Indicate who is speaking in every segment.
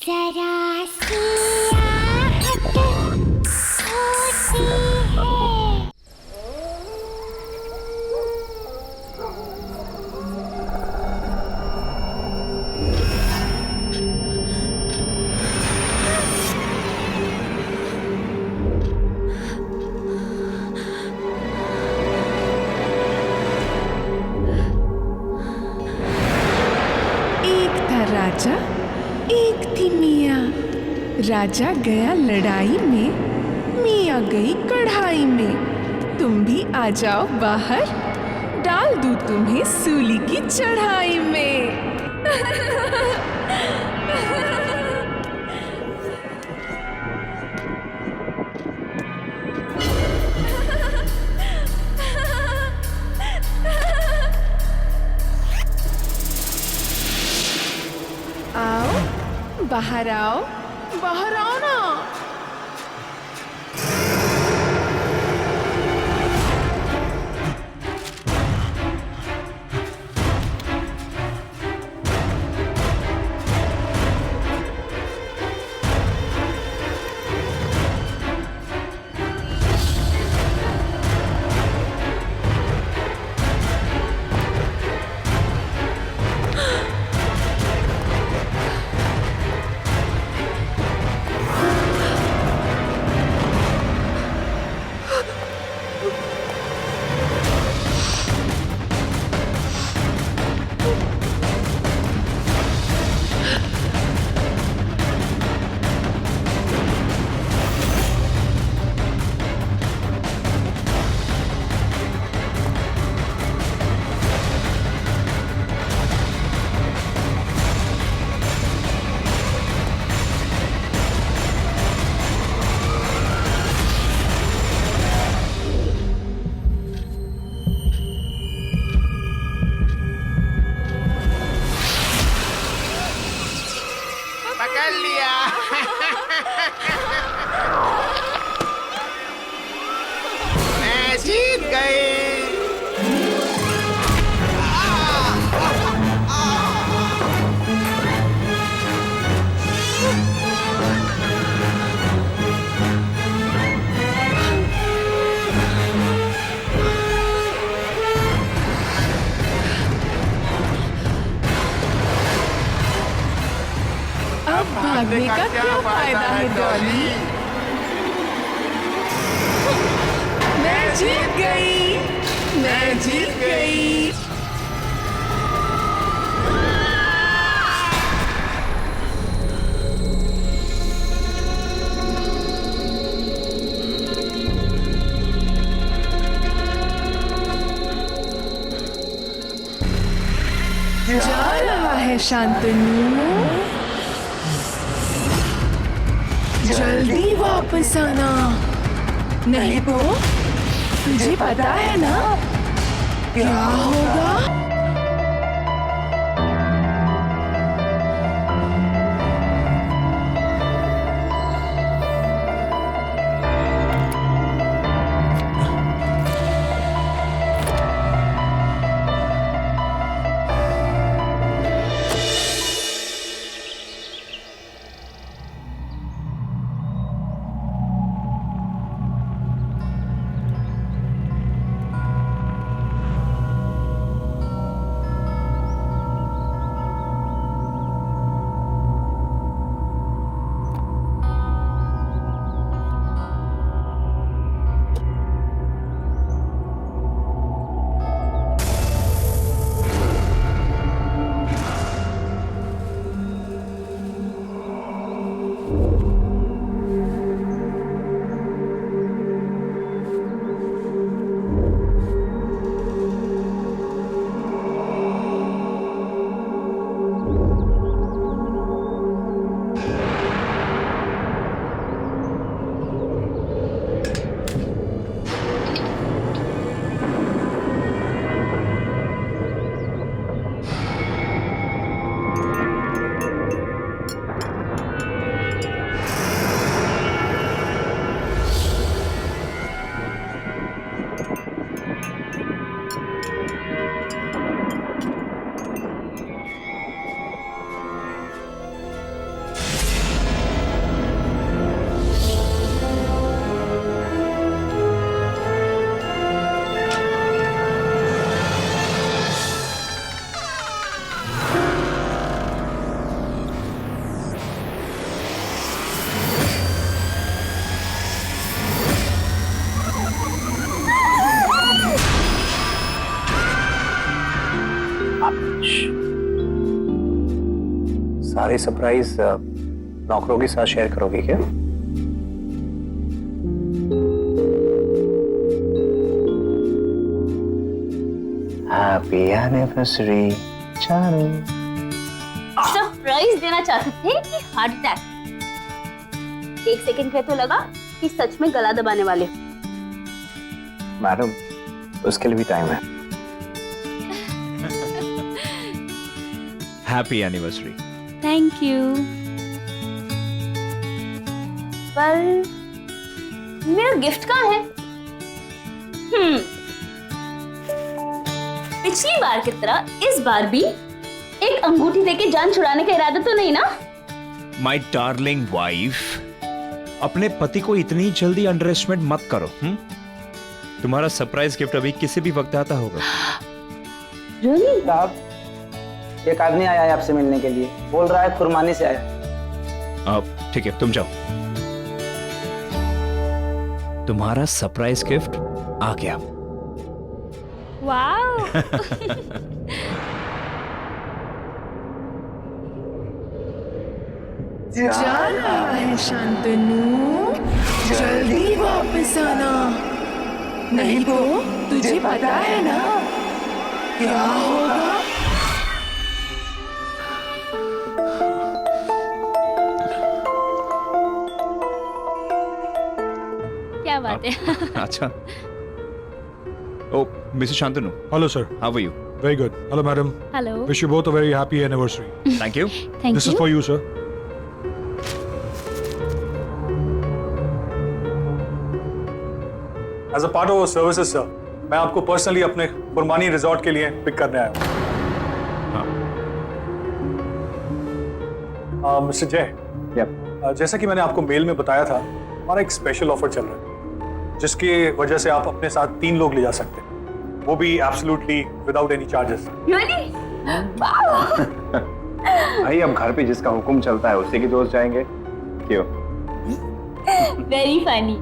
Speaker 1: जरा सी आहट होती है।
Speaker 2: एक था राजा, एक थी मियाँ। राजा गया लड़ाई में, मियाँ गई कढ़ाई में। तुम भी आ जाओ बाहर, डाल दूँ तुम्हें सूली की चढ़ाई में। आओ बाहर आओ, बाहर आओ ना।
Speaker 3: पकड़ लिया। मैं जीत गई।
Speaker 2: अब भागने का क्या फायदा है डॉली? मैं जीत गई, मैं जीत गई। जा रहा है शांतनु, जल्दी वापस आना, नहीं तो तुझे पता है ना क्या होगा?
Speaker 4: सारे सरप्राइज नौकरों के साथ शेयर करोगे क्या? Happy anniversary Charu.
Speaker 5: सरप्राइज देना चाहते थे कि हार्ट अटैक? एक सेकंड पे तो लगा कि सच में गला दबाने वाले हो।
Speaker 4: मैडम, उसके लिए भी टाइम है।
Speaker 6: Happy anniversary.
Speaker 5: Thank you. पर मेरा गिफ्ट कहाँ है? पिछली बार की तरह इस बार भी एक अंगूठी देके जान छुड़ाने का इरादा तो नहीं ना?
Speaker 6: माय डार्लिंग वाइफ, अपने पति को इतनी जल्दी अंडर एस्टिमेट मत करो। तुम्हारा सरप्राइज गिफ्ट अभी किसी भी वक्त आता होगा।
Speaker 5: Really?
Speaker 7: साहब, एक आदमी आया है आपसे मिलने के लिए, बोल रहा है खुरमानी से आया।
Speaker 6: अब ठीक है, तुम जाओ। तुम्हारा सरप्राइज गिफ्ट आ गया।
Speaker 5: वाओ।
Speaker 2: जाना है शांतनु, जल्दी वापस आना, नहीं तो तुझे पता है ना क्या होगा।
Speaker 5: क्या बात है?
Speaker 6: अच्छा। Oh Mrs Shantanu,
Speaker 8: Hello, sir.
Speaker 6: How are you?
Speaker 8: Very good. Hello, madam.
Speaker 5: Hello.
Speaker 8: Wish you both a very happy anniversary.
Speaker 6: Thank you.
Speaker 5: Thank
Speaker 8: This is
Speaker 5: you.
Speaker 8: for you, sir. As a part of our services, sir, मैं आपको personally अपने कुर्बानी resort के लिए pick करने आया हूँ। Mister जय, जैसा कि मैंने आपको मेल में बताया था, हमारा एक स्पेशल ऑफर चल रहा है, जिसकी वजह से आप अपने साथ 3 लोग ले जा सकते हैं, वो भी absolutely without any charges.
Speaker 5: Really?
Speaker 4: भाई, अब घर पे जिसका हुक्म चलता है उसी के दोस्त जाएंगे, क्यों?
Speaker 5: Very funny.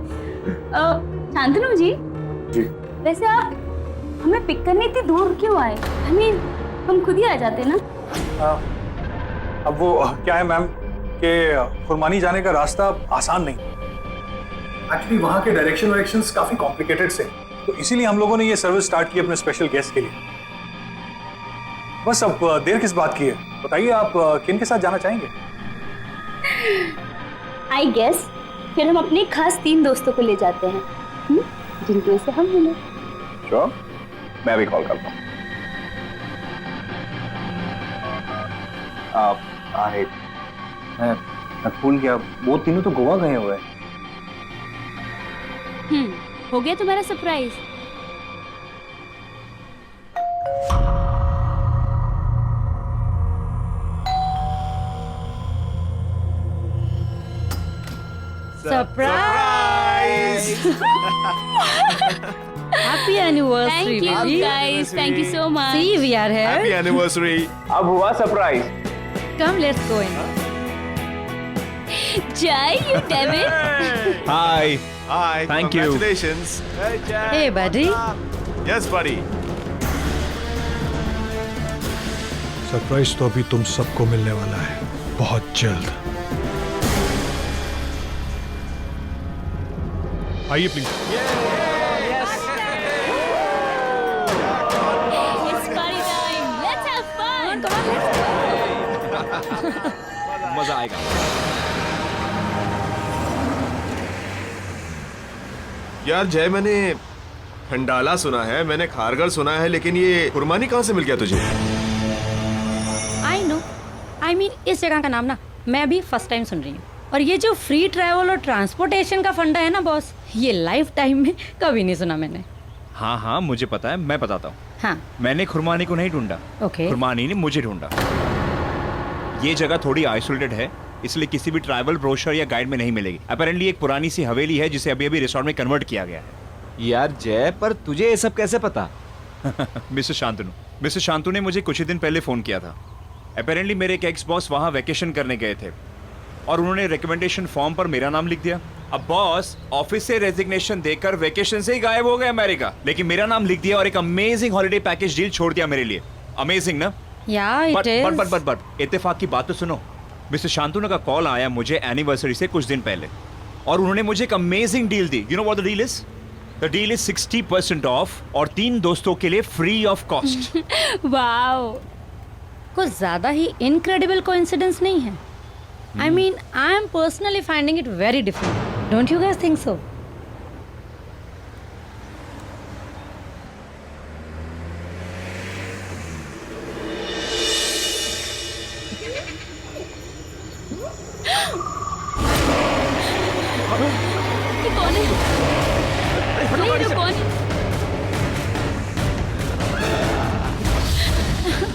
Speaker 5: शांतनु जी,
Speaker 8: जी।
Speaker 5: वैसे आप हमें पिक करने इतनी दूर क्यों आए? हम खुद ही आ जाते ना।
Speaker 8: अब वो क्या है मैम कि खुरमानी जाने का रास्ता आसान नहीं। एक्चुअली वहाँ के डायरेक्शंस काफी कॉम्प्लिकेटेड से, तो इसीलिए हम लोगों ने ये सर्विस स्टार्ट की अपने स्पेशल गेस्ट के लिए। बस अब देर किस बात की है, बताइए आप किन के साथ जाना चाहेंगे?
Speaker 5: आई गेस फिर हम अपने खास 3 दोस्तों को ले जाते हैं, जिनकी वजह से हम मिले।
Speaker 4: श्योर, मैं भी कॉल करता हूँ। अरे मैं भूल गया, वो तीनों तो गोवा गए हुए हैं।
Speaker 5: हो गया तुम्हारा surprise?
Speaker 3: Surprise.
Speaker 9: Happy anniversary,
Speaker 5: thank you
Speaker 9: baby.
Speaker 5: Guys, thank you so much.
Speaker 9: See, we are here.
Speaker 3: Happy anniversary.
Speaker 4: अब हुआ surprise.
Speaker 9: Come, let's go in.
Speaker 5: जय you David.
Speaker 6: Hi.
Speaker 3: Hi,
Speaker 6: Thank you.
Speaker 3: Congratulations.
Speaker 9: Hey, buddy.
Speaker 3: Yes, buddy.
Speaker 8: Surprise तो अभी तुम सबको मिलने वाला है, बहुत जल्द। आइए please.
Speaker 5: It's party time. Let's have fun.
Speaker 6: मजा आएगा।
Speaker 3: यार जय, मैंने खंडाला सुना है, मैंने खारगर सुना है, लेकिन ये कुर्बानी कहाँ से मिल गया तुझे?
Speaker 9: I know. I mean, इस जगह का नाम ना मैं भी फर्स्ट टाइम सुन रही हूँ। और ये जो फ्री ट्रैवल और ट्रांसपोर्टेशन का फंडा है ना बॉस, ये लाइफ टाइम में कभी नहीं सुना मैंने।
Speaker 6: हाँ हाँ, मुझे पता है, मैं बताता हूँ।
Speaker 9: हाँ,
Speaker 6: मैंने खुरमानी को नहीं ढूंढा,
Speaker 9: ओके।
Speaker 6: खुरमानी ने मुझे ढूंढा। ये जगह थोड़ी आइसोलेटेड है, इसलिए किसी भी ट्रैवल ब्रोशर या गाइड में नहीं मिलेगी। अपेरेंटली एक पुरानी सी हवेली है जिसे अभी अभी रिसोर्ट में कन्वर्ट किया गया है।
Speaker 10: यार जय, पर तुझे ये सब कैसे पता?
Speaker 6: मिस्टर शांतनु ने मुझे कुछ ही दिन पहले फोन किया था। अपेरेंटली मेरे एक एक्स बॉस वहाँ वैकेशन करने गए थे और उन्होंने रिकमेंडेशन फॉर्म पर मेरा नाम लिख दिया। अब बॉस ऑफिस से रेजिग्नेशन देकर वैकेशन से ही गायब हो गए अमेरिका, लेकिन मेरा नाम लिख दिया और एक अमेजिंग हॉलिडे पैकेज डील छोड़ दिया मेरे लिए। अमेजिंग ना?
Speaker 9: या इट इज।
Speaker 6: बट इत्तेफाक की बात तो सुनो। मिस्टर शांतनु का कॉल आया मुझे एनिवर्सरी से कुछ दिन पहले, और उन्होंने मुझे एक amazing deal the. You know what the deal is? The deal is 60% of और 3 दोस्तों के लिए फ्री ऑफ कॉस्ट।
Speaker 9: वाओ, कुछ ज्यादा ही इनक्रेडिबल कोइंसिडेंस नहीं है? I mean, I am personally finding it very different. Don't you guys think so?
Speaker 5: कौन है? नहीं, कौन है?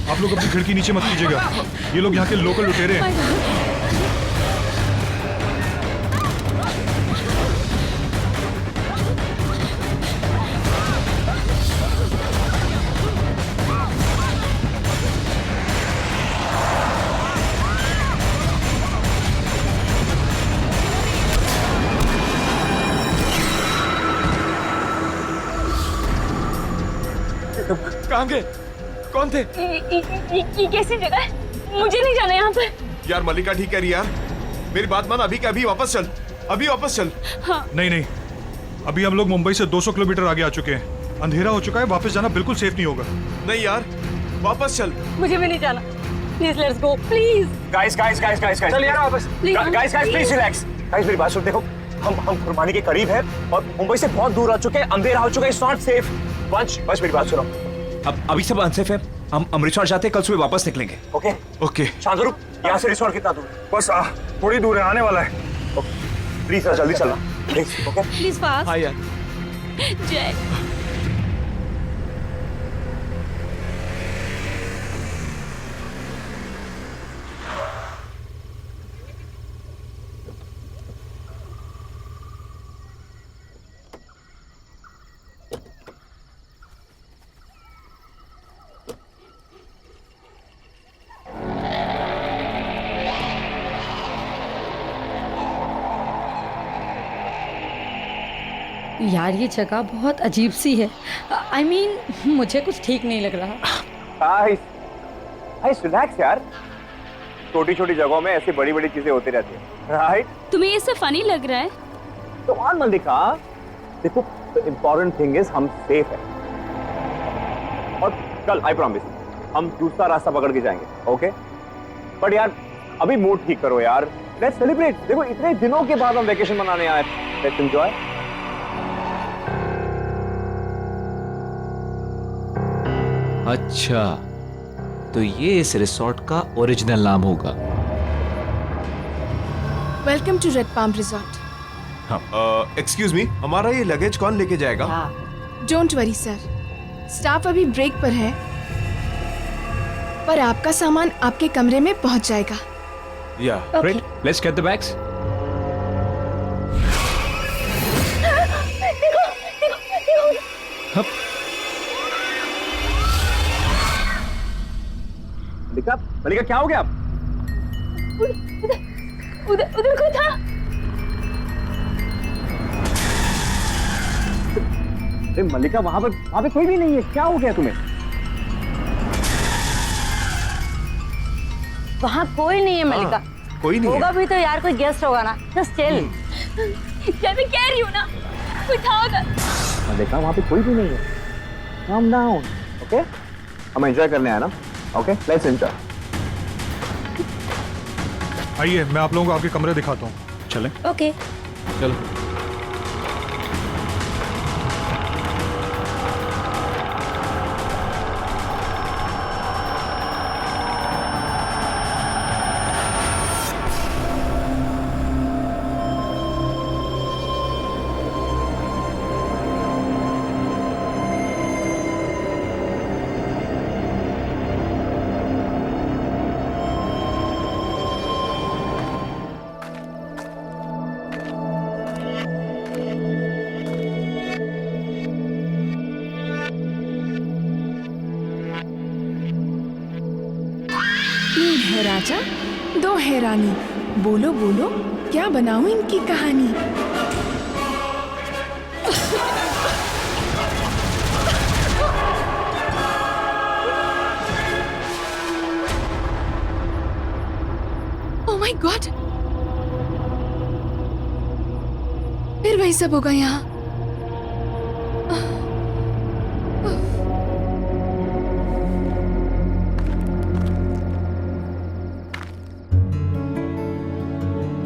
Speaker 8: आप लोग अपनी खिड़की नीचे मत कीजिएगा, ये लोग यहाँ के लोकल लुटेरे हैं।
Speaker 3: कहाँ गए? कौन थे?
Speaker 5: ये कैसी जगह है? मुझे नहीं जाना यहाँ पर।
Speaker 3: यार मल्लिका ठीक कह रही यार, मेरी बात मान, अभी के अभी वापस चल, अभी वापस चल।
Speaker 5: हाँ।
Speaker 8: नहीं, अभी हम लोग मुंबई से 200 किलोमीटर आगे आ चुके हैं। अंधेरा हो चुका है, वापस जाना बिल्कुल सेफ नहीं होगा।
Speaker 3: नहीं यार, वापस चल।
Speaker 5: मुझे भी नहीं जाना। Please let's go, please.
Speaker 4: Guys चल यार वापस। Guys please relax. गाइस मेरी बात सुन, देखो हम खुरमानी के करीब है और मुंबई से बहुत दूर आ चुके हैं, अंधेरा हो चुका है, इट्स नॉट सेफ। बस मेरी बात सुनो।
Speaker 6: अब अभी सब अनसेफ है, हम रिसोर्ट जाते हैं, कल सुबह वापस निकलेंगे।
Speaker 4: Okay
Speaker 3: okay.
Speaker 4: शांतनु, यहाँ से रिसोर्ट कितना दूर है?
Speaker 8: बस थोड़ी दूर है, आने वाला है।
Speaker 4: प्लीज जल्दी चलना प्लीज। Okay
Speaker 9: please fast.
Speaker 3: हाँ यार।
Speaker 5: जय।
Speaker 9: यार ये जगह बहुत अजीब सी है। आई मीन, मुझे कुछ ठीक नहीं लग रहा।
Speaker 4: गाइस रिलैक्स यार, छोटी छोटी जगहों में ऐसी बड़ी बड़ी चीजें होती रहती है, राइट?
Speaker 5: तुम्हें ये सब फनी लग रहा है?
Speaker 4: तो ऑन मल्लिका, देखो इम्पोर्टेंट थिंग इज हम सेफ है, और कल आई प्रॉमिस हम दूसरा रास्ता पकड़ के जाएंगे। ओके बट यार अभी मूड ठीक करो यार, लेट्स सेलिब्रेट। देखो इतने दिनों के बाद हम वेकेशन मनाने आए, लेट्स एंजॉय।
Speaker 10: अच्छा, तो ये इस रिसोर्ट का ओरिजिनल नाम होगा।
Speaker 2: Welcome to Red Palm resort.
Speaker 3: Excuse me, हमारा ये लगेज कौन लेके जाएगा?
Speaker 2: डोंट वरी सर, स्टाफ अभी ब्रेक पर है, पर आपका सामान आपके कमरे में पहुंच जाएगा।
Speaker 3: Yeah
Speaker 6: great, let's get the bags.
Speaker 4: Mallika क्या हो गया?
Speaker 5: उधर कोई था।
Speaker 4: मल्लिका वहां पे कोई भी नहीं है, क्या हो गया तुम्हें?
Speaker 9: वहाँ कोई नहीं है मल्लिका।
Speaker 3: कोई नहीं
Speaker 9: होगा
Speaker 3: है।
Speaker 9: भी तो यार कोई गेस्ट होगा ना। Just chill.
Speaker 5: जय मैं कह रही हूँ ना, कोई था उधर।
Speaker 4: मल्लिका वहां पे कोई भी नहीं है, calm down, ओके? हम एंजॉय करने आए ना, ओके? Let's enjoy.
Speaker 8: आइए मैं आप लोगों को आपके कमरे दिखाता हूँ।
Speaker 6: चलें?
Speaker 9: ओके।
Speaker 10: चलो।
Speaker 2: तीन है राजा, दो है रानी, बोलो बोलो क्या बनाऊं इनकी कहानी। ओह गॉड, फिर वही सब होगा यहाँ।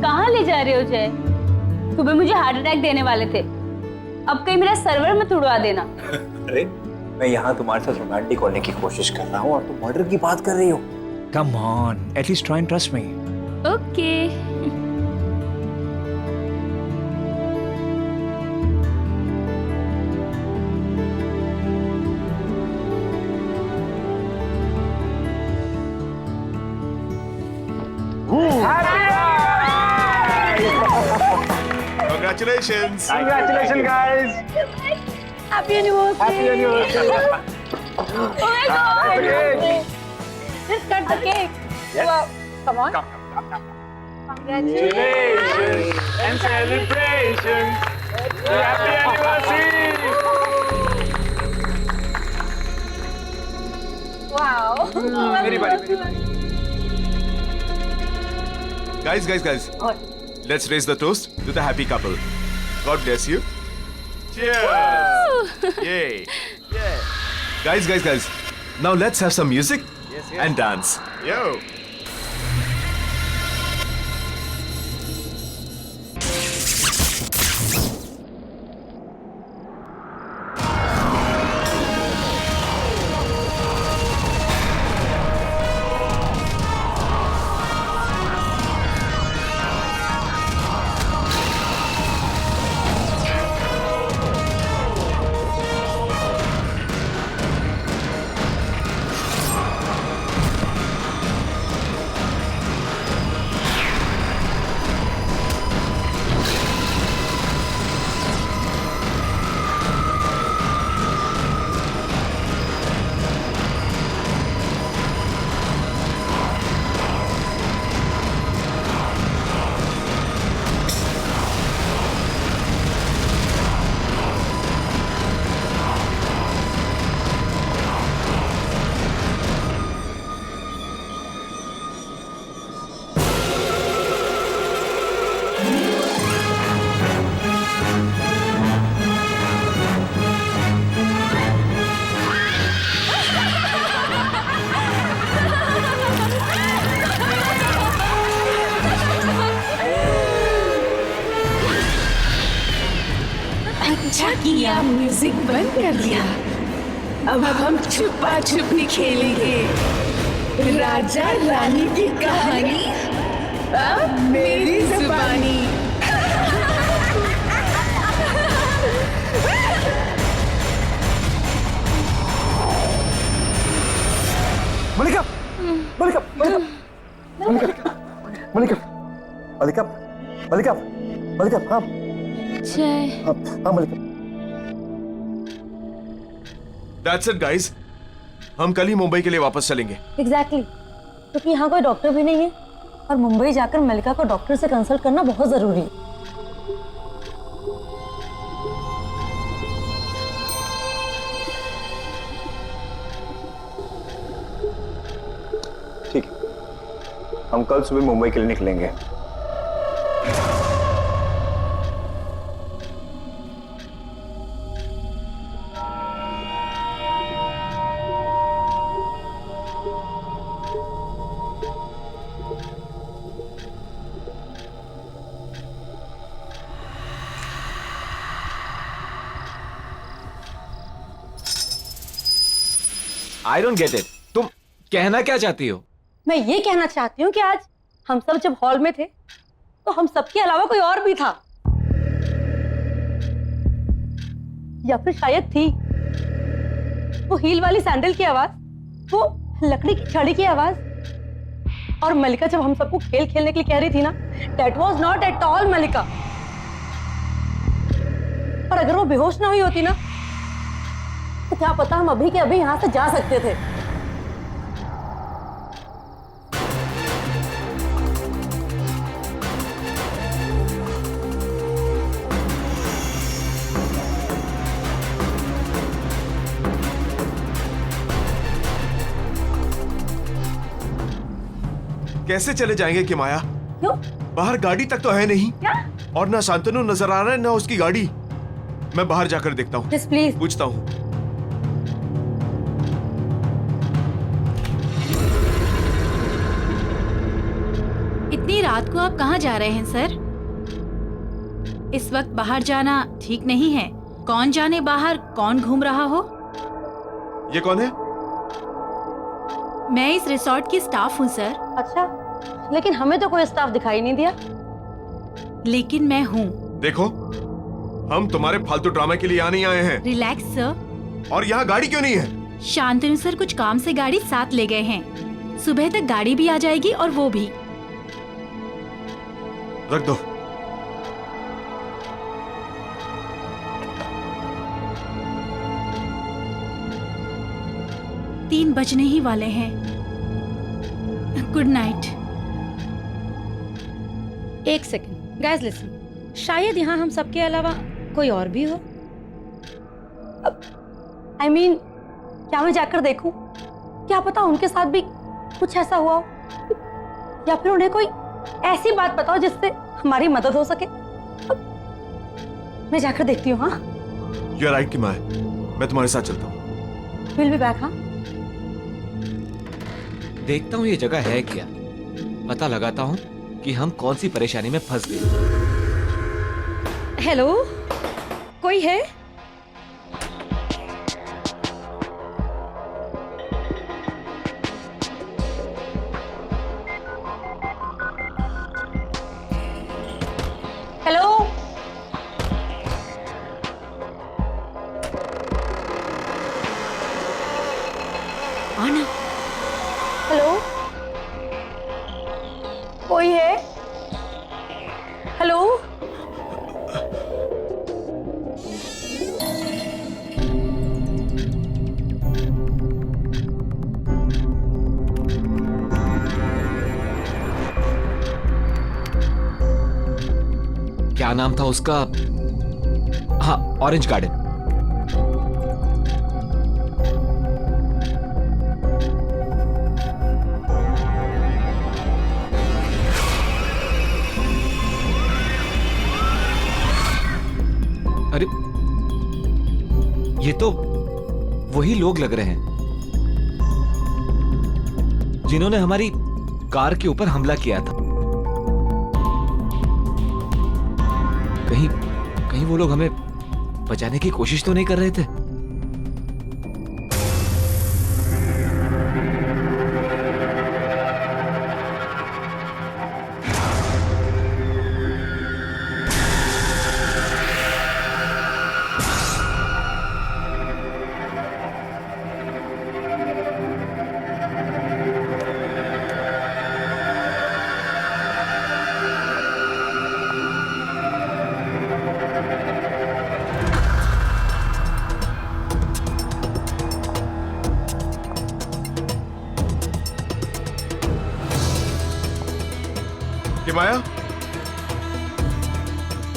Speaker 5: कहाँ ले जा रहे हो जय? सुबह मुझे हार्ट अटैक देने वाले थे, अब कहीं मेरा सर्वर मत उड़वा देना।
Speaker 4: अरे मैं यहाँ तुम्हारे साथ रोमांटिक होने की कोशिश कर रहा हूँ और तुम मर्डर की बात कर रही हो।
Speaker 6: Come on, at least try and trust me.
Speaker 5: Okay.
Speaker 3: Congratulations.
Speaker 4: Congratulations, guys.
Speaker 5: Happy anniversary.
Speaker 4: Happy anniversary.
Speaker 5: Oh my God. Let's cut the cake.
Speaker 4: Yes.
Speaker 5: Wow. Come on. Congratulations.
Speaker 4: And celebrations. Happy anniversary.
Speaker 5: Wow.
Speaker 4: मेरी बारी।
Speaker 3: Guys. Let's raise the toast to the happy couple. God bless you. Cheers. Yay. Guys. Now let's have some music and dance. Yo.
Speaker 2: अच्छा किया music बंद कर दिया। अब हम छुपा छुपी खेलेंगे। राजा रानी की कहानी अब मेरी जुबानी।
Speaker 4: मलिका, हाँ
Speaker 5: जय।
Speaker 4: हाँ मलिका।
Speaker 3: That's it, guys. हम कल ही मुंबई के लिए वापस चलेंगे।
Speaker 9: एग्जैक्टली क्योंकि यहाँ कोई डॉक्टर भी नहीं है और मुंबई जाकर मलिका को डॉक्टर से कंसल्ट करना बहुत जरूरी है।
Speaker 4: ठीक है, हम कल सुबह मुंबई के लिए निकलेंगे।
Speaker 10: I don't get it. तुम कहना क्या चाहती हो?
Speaker 9: मैं ये कहना चाहती हूँ कि आज हम सब जब हॉल में थे तो हम सबके अलावा कोई और भी था, या फिर शायद थी। वो हील वाली सैंडल की आवाज, वो लकड़ी की छड़ी की आवाज, और मलिका जब हम सबको खेल खेलने के लिए कह रही थी ना, that was not at all Malika. और अगर वो बेहोश ना हुई होती ना, तो क्या पता हम अभी के अभी यहां से जा सकते थे।
Speaker 3: कैसे चले जाएंगे कि माया?
Speaker 9: क्यों?
Speaker 3: बाहर गाड़ी तक तो है नहीं,
Speaker 9: क्या?
Speaker 3: और ना शांतनु नजर आ रहा है ना उसकी गाड़ी। मैं बाहर जाकर देखता हूँ,
Speaker 9: Yes, please.
Speaker 3: पूछता हूँ।
Speaker 11: इतनी रात को आप कहाँ जा रहे हैं सर? इस वक्त बाहर जाना ठीक नहीं है। कौन जाने बाहर कौन घूम रहा हो।
Speaker 3: ये कौन है?
Speaker 11: मैं इस रिसोर्ट की स्टाफ हूँ सर।
Speaker 9: अच्छा, लेकिन हमें तो कोई स्टाफ दिखाई नहीं दिया।
Speaker 11: लेकिन मैं हूँ।
Speaker 3: देखो, हम तुम्हारे फालतू ड्रामे के लिए यहाँ नहीं आए हैं।
Speaker 11: Relax sir.
Speaker 3: और यहाँ गाड़ी क्यों नहीं है?
Speaker 11: शांतनु सर कुछ काम से गाड़ी साथ ले गए हैं। सुबह तक गाड़ी भी आ जाएगी और वो भी।
Speaker 3: रख दो।
Speaker 11: तीन बजने ही वाले हैं। Good night.
Speaker 9: एक सेकंड, गाइस लिसन, शायद यहाँ हम सबके अलावा कोई और भी हो। I mean, क्या मैं जाकर देखूं? क्या पता उनके साथ भी कुछ ऐसा हुआ हो, या फिर उन्हें कोई ऐसी बात बताओ जिससे हमारी मदद हो सके। मैं जाकर देखती हूँ। हाँ,
Speaker 3: यू आर राइट कि मैं तुम्हारे साथ चलता हूँ।
Speaker 9: Will be back. हाँ,
Speaker 10: देखता हूँ ये जगह है क्या, पता लगाता हूँ कि हम कौन सी परेशानी में फंस गए।
Speaker 9: हेलो, कोई है? हेलो,
Speaker 11: आना।
Speaker 9: हेलो, कोई है? हेलो,
Speaker 10: क्या नाम था उसका? हाँ, ऑरेंज गार्डन। अरे, ये तो वही लोग लग रहे हैं जिन्होंने हमारी कार के ऊपर हमला किया था। कहीं वो लोग हमें बचाने की कोशिश तो नहीं कर रहे थे?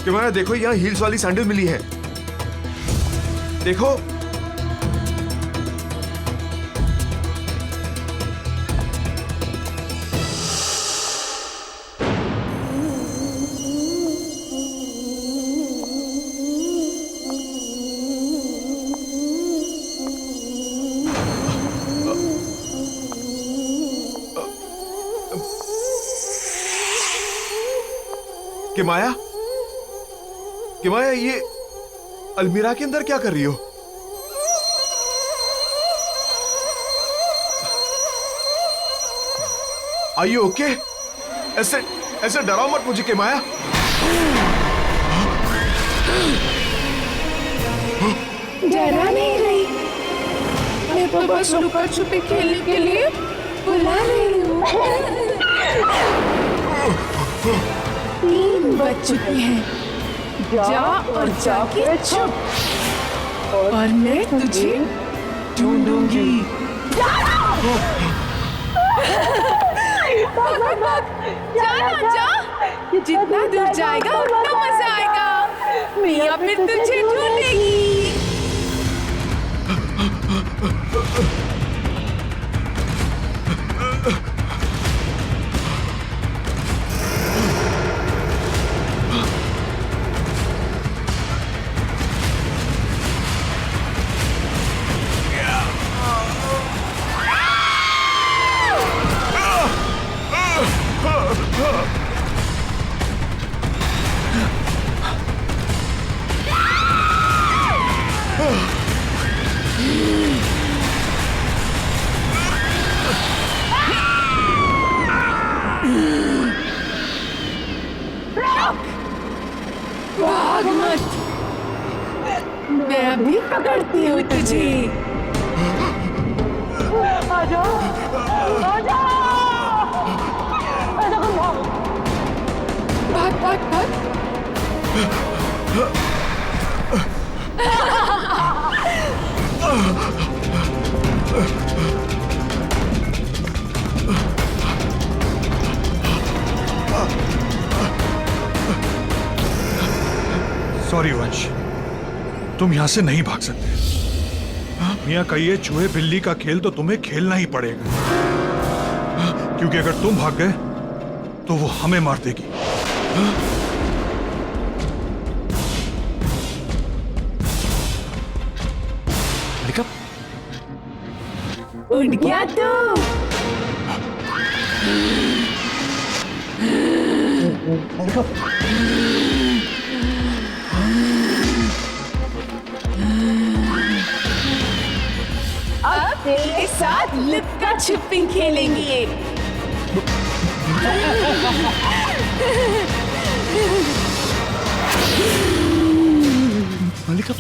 Speaker 3: किमाया, देखो यहाँ हील्स वाली सैंडल मिली है। देखो, किमाया, किमाया, ये अलमीरा के अंदर क्या कर रही हो? Are you okay? ऐसे ऐसे डराओ मत मुझे किमाया।
Speaker 2: डरा नहीं रही, मैं तो बस लुका छुपी खेलने के लिए बुला रही हूँ। 3 बज चुके हैं, जा और जाके छुप, और मैं तुझे ढूंढूंगी। जाना जा, जितना दूर जाएगा उतना मजा आएगा। मिया फिर तुझे ढूंढेगी। भाग मत, मैं अभी पकड़ती हूँ तुझे।
Speaker 9: आ जाओ, आ जाओ। ऐसा कौन भाग?
Speaker 2: भाग भाग भाग।
Speaker 8: सॉरी वंश, तुम यहां से नहीं भाग सकते। मियां का ये चूहे बिल्ली का खेल तो तुम्हें खेलना ही पड़ेगा, क्योंकि अगर तुम भाग गए तो वो हमें मार देगी।
Speaker 10: मलिका,
Speaker 2: उड़ गया तू। अब तेरे साथ लुक्का छुपी खेलेंगे।
Speaker 10: मलिका,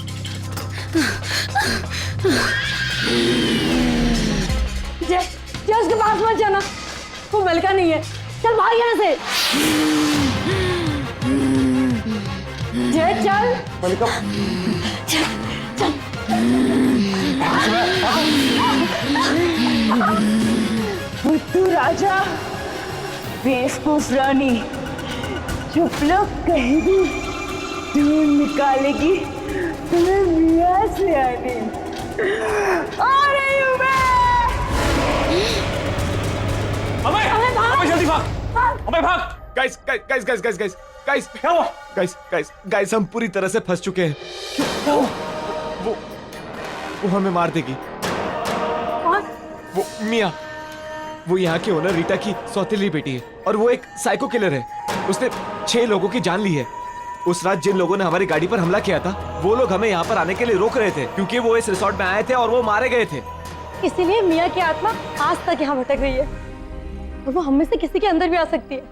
Speaker 9: जय जय उसके पास मत जाना, वो मलिका नहीं है। चल भाग यहाँ से। जय चल।
Speaker 4: मलिका,
Speaker 1: बुद्धू राजा, बेवकूफ रानी, चुप लोग कहेगी ढूंढ निकालेगी तुम्हें मियां से आने। आ रही हूँ मैं।
Speaker 4: अबे जल्दी भाग, अबे भाग।
Speaker 3: Guys guys guys guys guys guys guys
Speaker 4: क्या हुआ?
Speaker 3: गाइस गाइस गाइस हम पूरी तरह से फंस चुके हैं। वो हमें मार देगी। वो मिया, वो यहाँ की ओनर रीटा की सौतेली बेटी है और वो एक साइको किलर है। उसने 6 लोगों की जान ली है। उस रात जिन लोगों ने हमारी गाड़ी पर हमला किया था, वो लोग हमें यहाँ पर आने के लिए रोक रहे थे क्योंकि वो इस रिसोर्ट में आए थे और वो मारे गए थे।
Speaker 9: इसीलिए मियां की आत्मा आज तक यहाँ भटक रही है और वो हम में से किसी के अंदर भी आ सकती है।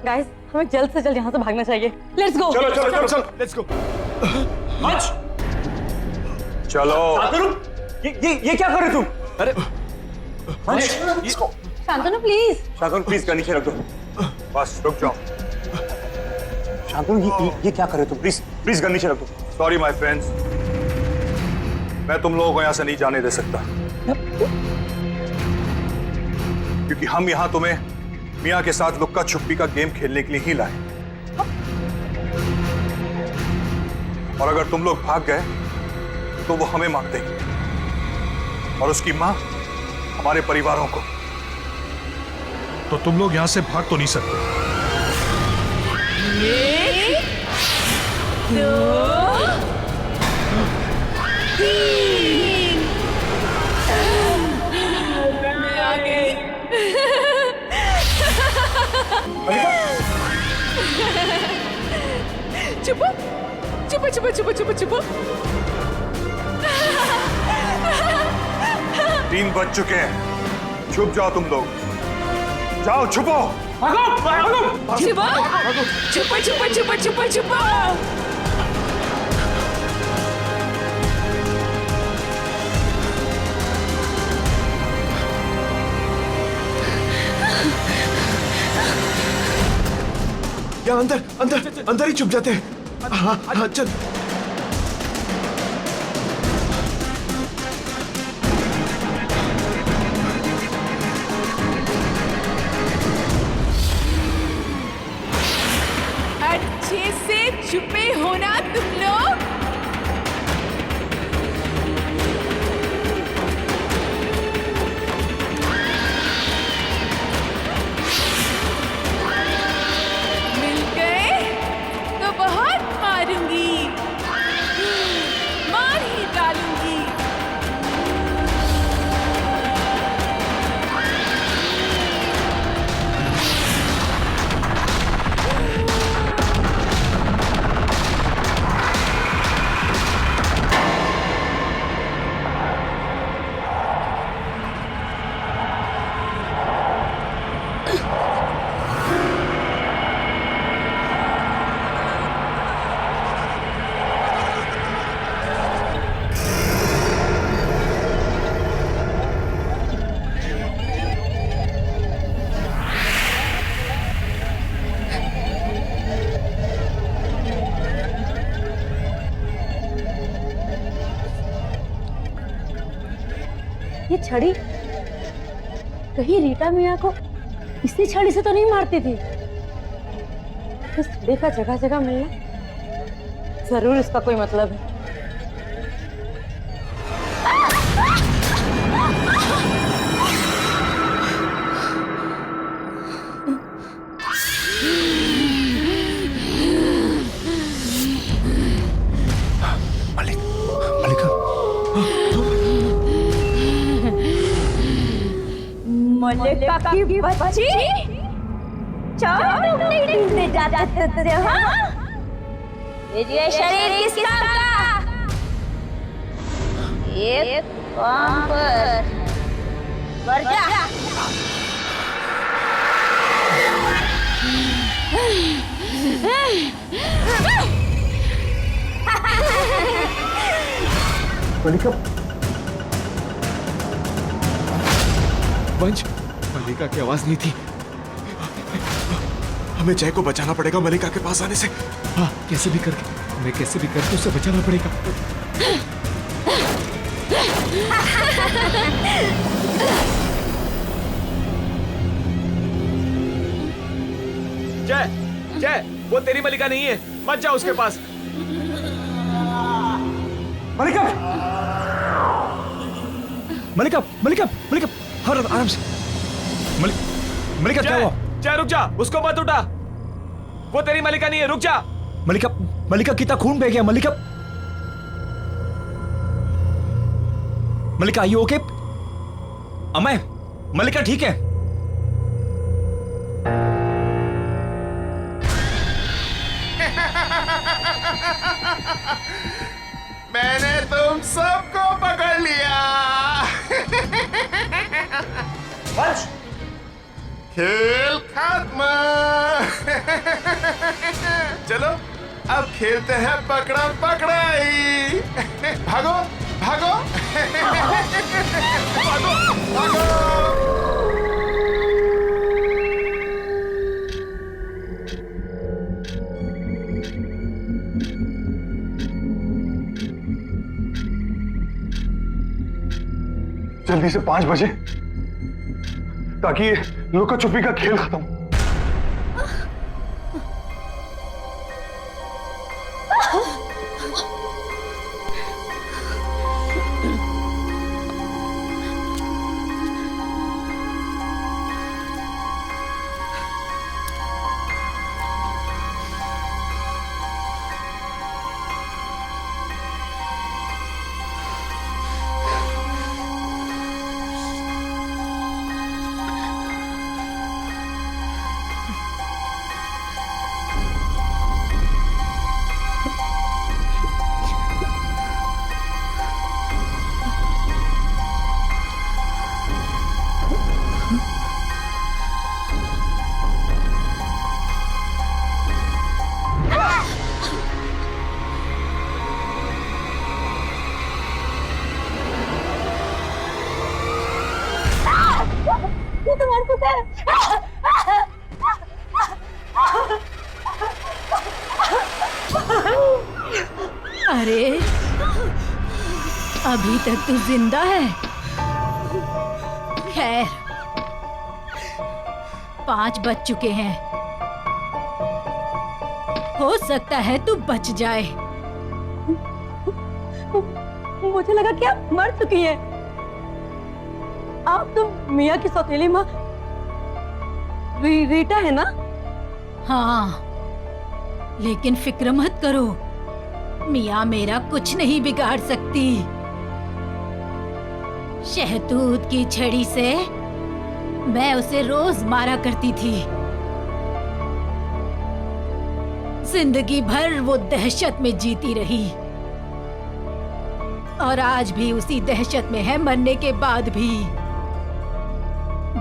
Speaker 9: गाइस, हमें जल्द से जल्द यहाँ से भागना चाहिए। Let's go.
Speaker 3: चलो चलो चलो चलो, लेट्स गो।
Speaker 4: चलो। ये क्या कर रहे तुम?
Speaker 3: अरे
Speaker 9: शांतनु प्लीज।
Speaker 4: शांतनु प्लीज नीचे रख दो। बस रुक जाओ। शांतनु ये क्या कर रहे तुम? प्लीज प्लीज गन नीचे रख दो। सॉरी माय फ्रेंड्स, मैं तुम लोगों को यहाँ से नहीं जाने दे सकता क्योंकि हम यहाँ तुम्हें मियां के साथ लुक्का छुपी का गेम खेलने के लिए ही लाए। और अगर तुम लोग भाग गए तो वो हमें मार देगी और उसकी मां हमारे परिवारों को। तो तुम लोग यहां से भाग तो नहीं सकते।
Speaker 2: 1, 2, 3। मैं आ गई। चुप चुप चुप चुप चुप चुप।
Speaker 8: 3 बज चुके हैं, छुप जाओ तुम लोग। जाओ छुपो।
Speaker 2: छुपो छुपो छुपो छुपो छुपो छुपो।
Speaker 3: या अंदर अंदर अंदर ही छुप जाते हैं। हाँ हाँ चल।
Speaker 2: अच्छे से छुपे होना तुम लोग। मिल गए तो बहुत मारूंगी, मार ही डालूंगी।
Speaker 9: ये छड़ी कहीं रीटा मियाँ को इसी छड़ी से तो नहीं मारती थी। इस छड़ी का जगह जगह मिलना जरूर इसका कोई मतलब है।
Speaker 1: मलिका की बच्ची चार जाते थे। हाँ, ये शरीर किस काम का? ये काम पर मर जा।
Speaker 8: मलिका,
Speaker 3: वंश, मलिका की आवाज नहीं थी। हमें जय को बचाना पड़ेगा मलिका के पास आने से। हाँ, कैसे भी करके, हमें कैसे भी करके उसे बचाना पड़ेगा। जय, जय, वो तेरी मलिका नहीं है, मत जा उसके पास।
Speaker 8: मलिका, मलिका, मलिका, मलिका, आराम से। मलिका क्या हुआ?
Speaker 3: जय रुक जा, उसको मत उठा, वो तेरी मलिका नहीं है, रुक जा।
Speaker 8: मलिका, मलिका कितना खून बह गया। मलिका, मलिका आर यू ओके? अमय, मलिका ठीक है?
Speaker 12: मैंने तुम सबको पकड़ लिया।
Speaker 8: वंश,
Speaker 12: खेल खत्म। चलो अब खेलते हैं पकड़म पकड़ाई। भागो भागो भागो भागो।
Speaker 8: जल्दी से 5 बजे, ताकि लुका छुपी का खेल खत्म हो।
Speaker 11: अरे अभी तक तू जिंदा है। खैर 5 बज चुके हैं, हो सकता है तू बच जाए।
Speaker 9: मुझे लगा कि आप मर चुकी हैं। आप तो मियाँ की सौतेली माँ रीटा है ना?
Speaker 11: हाँ, लेकिन फिक्र मत करो, मियाँ मेरा कुछ नहीं बिगाड़ सकती। शहतूत की छड़ी से मैं उसे रोज मारा करती थी। जिंदगी भर वो दहशत में जीती रही और आज भी उसी दहशत में है, मरने के बाद भी।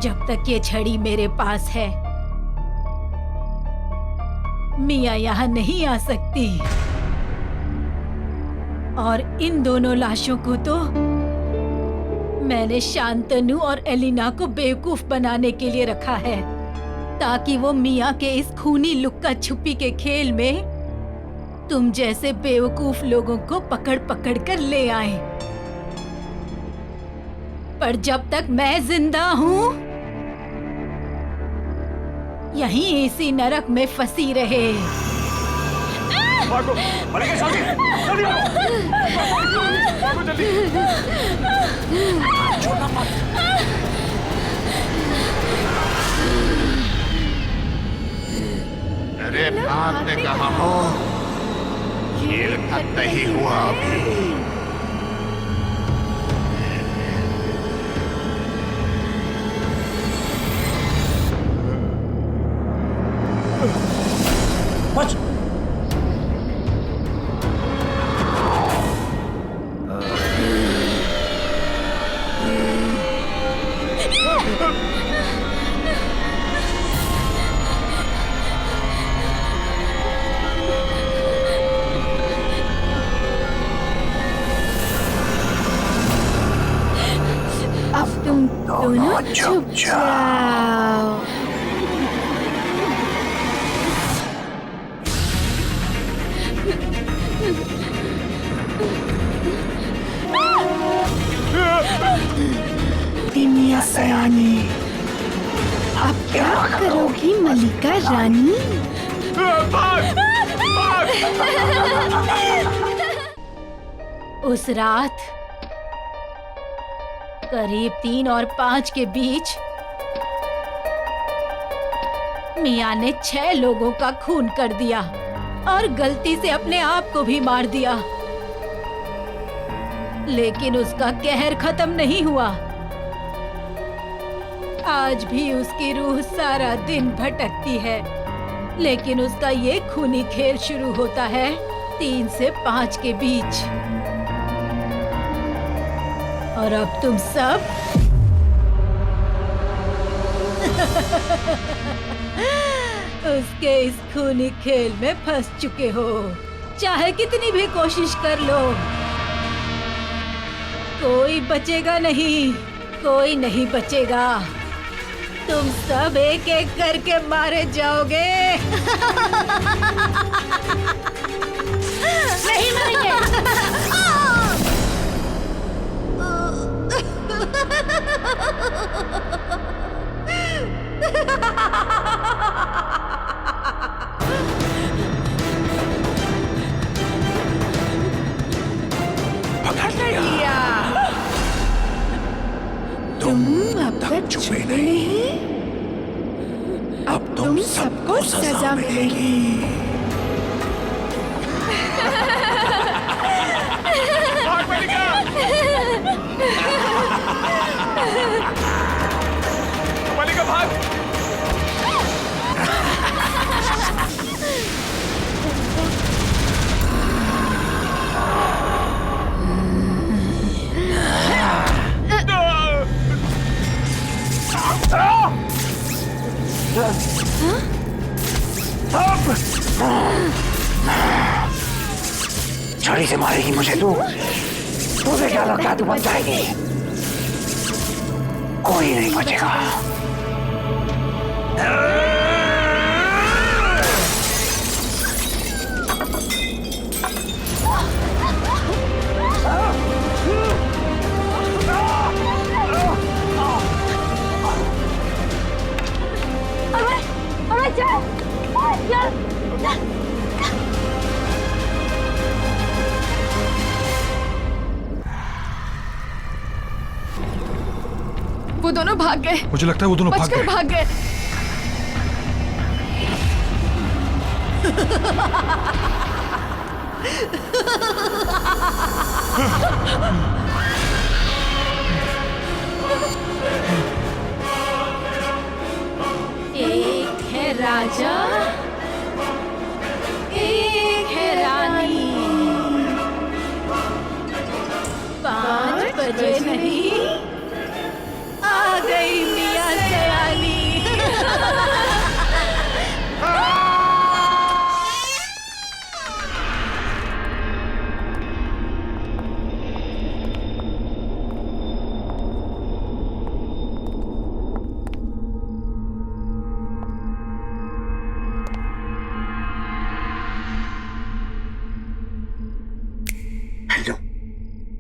Speaker 11: जब तक ये छड़ी मेरे पास है, मियाँ यहाँ नहीं आ सकती। और इन दोनों लाशों को तो मैंने शांतनु और एलिना को बेवकूफ बनाने के लिए रखा है, ताकि वो मियाँ के इस खूनी लुक्का छुपी के खेल में तुम जैसे बेवकूफ लोगों को पकड़ पकड़ कर ले आए। पर जब तक मैं जिंदा हूँ यहीं इसी नरक में फंसी रहे।
Speaker 4: भागो, मलिका, जल्दी, जल्दी भागो, जल्दी। छोड़ना मत।
Speaker 12: अरे भागने कहा हो, खेल खत्म नहीं हुआ अभी।
Speaker 4: बच।
Speaker 11: अब तुम दोनों चुप जाओ।
Speaker 2: तिमिया सयानी, अब क्या करोगी मलिका रानी?
Speaker 11: उस रात करीब 3 और 5 के बीच मियाँ ने 6 लोगों का खून कर दिया और गलती से अपने आप को भी मार दिया। लेकिन उसका कहर खत्म नहीं हुआ। आज भी उसकी रूह सारा दिन भटकती है, लेकिन उसका ये खूनी खेल शुरू होता है 3 से 5 के बीच। और अब तुम सब उसके इस खूनी खेल में फंस चुके हो। चाहे कितनी भी कोशिश कर लो, कोई बचेगा नहीं, कोई नहीं बचेगा। तुम सब एक एक करके मारे जाओगे। नहीं मरेंगे।
Speaker 2: पकड़ लिया। तुम अब तक छुपे नहीं, अब तुम सबको सजा मिलेगी।
Speaker 3: मलिका भाग।
Speaker 7: छड़ी से मारेगी मुझे तू? तुझे क्या लगता है तू बच जाएगी? कोई नहीं बचेगा।
Speaker 2: वो दोनों भाग गए।
Speaker 8: मुझे लगता है वो दोनों
Speaker 2: बचकर भाग गए।
Speaker 11: एक है राजा, एक है रानी। 5 बजे नहीं, आ गई मियाँ सयानी।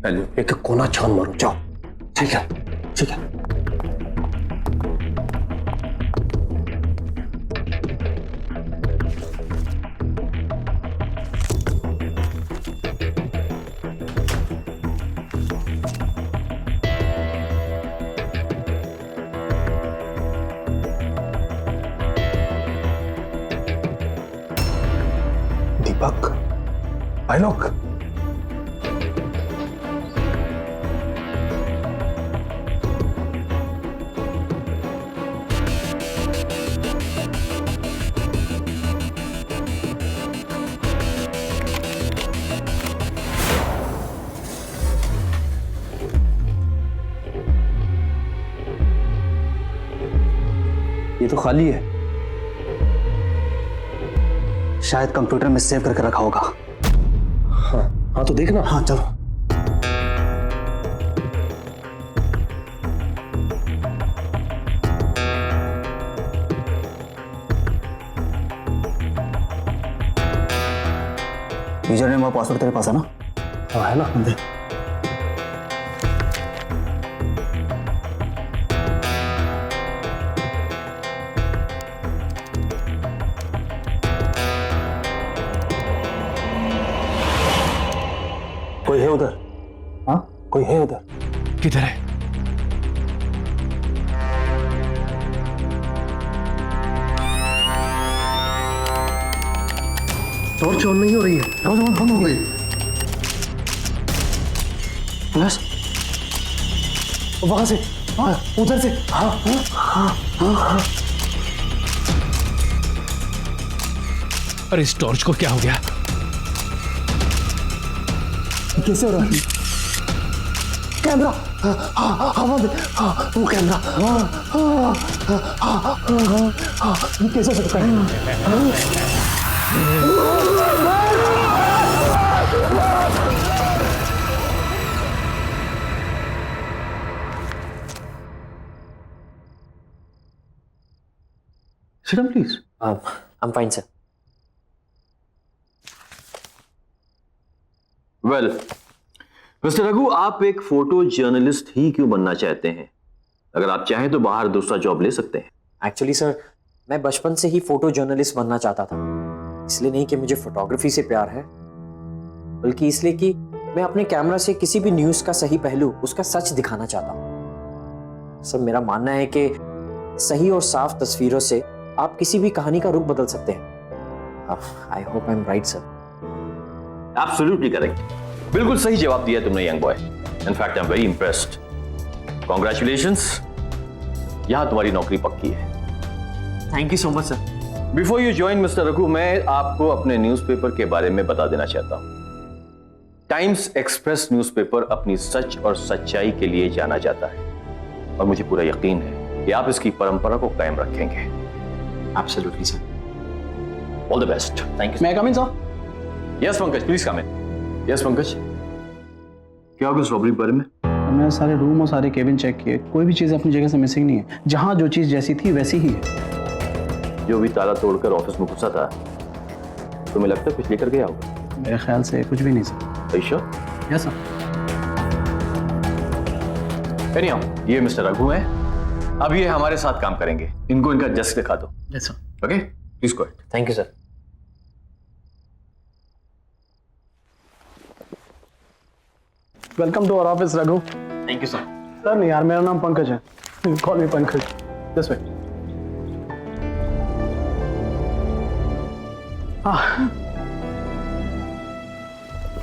Speaker 7: हेलो, एक कोना छान मारो, जाओ। ठीक है।
Speaker 4: ठीक है। दीपक, आलोक, ये तो खाली है, शायद कंप्यूटर में सेव करके रखा होगा। हाँ तो देखना। हाँ चलो। यूजर नेम और पासवर्ड तेरे पास है ना? हाँ है ना, देख। कोई है उधर? हाँ कोई है उधर?
Speaker 3: किधर है?
Speaker 4: टॉर्च ऑन नहीं हो रही है। टॉर्च ऑन बंद हो गई। प्लस वहां से, हाँ उधर से। हाँ हाँ हाँ हाँ हाँ।
Speaker 3: अरे इस टॉर्च को क्या हो गया?
Speaker 4: कैसे हो रहा है? कैमरा, वो कैमरा, ये कैसे सकता है? Sit down, please.
Speaker 13: I'm fine, sir.
Speaker 14: Well mister Raghu, आप एक फोटो जर्नलिस्ट ही क्यों बनना चाहते हैं? अगर आप चाहें तो बाहर दूसरा जॉब ले सकते हैं।
Speaker 13: एक्चुअली सर, मैं बचपन से ही फोटो जर्नलिस्ट बनना चाहता था। इसलिए नहीं कि मुझे फोटोग्राफी से प्यार है, बल्कि इसलिए कि मैं अपने कैमरा से किसी भी न्यूज का सही पहलू, उसका सच दिखाना चाहता हूँ। सर, मेरा मानना है कि सही और साफ तस्वीरों से आप किसी भी कहानी का रुख बदल सकते हैं। I hope I am right sir.
Speaker 14: Absolutely correct, बिल्कुल सही जवाब दिया तुमने young boy. In fact I am very impressed. Congratulations, यहां तुम्हारी नौकरी पक्की है।
Speaker 13: Thank you so much sir.
Speaker 14: Before you join mister Raghu, मैं आपको अपने न्यूज़पेपर के बारे में बता देना चाहता हूं। टाइम्स एक्सप्रेस न्यूज़पेपर अपनी सच और सच्चाई के लिए जाना जाता है और मुझे पूरा यकीन है कि आप इसकी परंपरा को कायम रखेंगे।
Speaker 13: Absolutely sir.
Speaker 14: All the best.
Speaker 13: Thank you.
Speaker 14: May I come in sir? Yes Pankaj, please come in. Yes Pankaj, क्या होगा इस रॉबरी के बारे में?
Speaker 7: हमने सारे रूम और सारे केबिन चेक किए, कोई भी चीज़ अपनी जगह से मिसिंग नहीं है। जहाँ जो चीज़ जैसी थी वैसी ही है।
Speaker 14: जो भी ताला तोड़कर ऑफिस में घुसा था, तुम्हें लगता है कुछ लेकर गया होगा?
Speaker 7: मेरे ख्याल से कुछ भी नहीं sir.
Speaker 14: Sure?
Speaker 7: Yes sir.
Speaker 14: Anyhow, ये मिस्टर रघु हैं। अब ये हमारे साथ काम करेंगे। इनको इनका डेस्क दिखा दो।
Speaker 7: Yes sir.
Speaker 14: Okay, please go ahead.
Speaker 13: Thank you sir.
Speaker 7: Welcome to our office Raghu.
Speaker 13: Thank you sir.
Speaker 7: Sir नहीं यार, मेरा नाम पंकज है। Call me Pankaj. This way.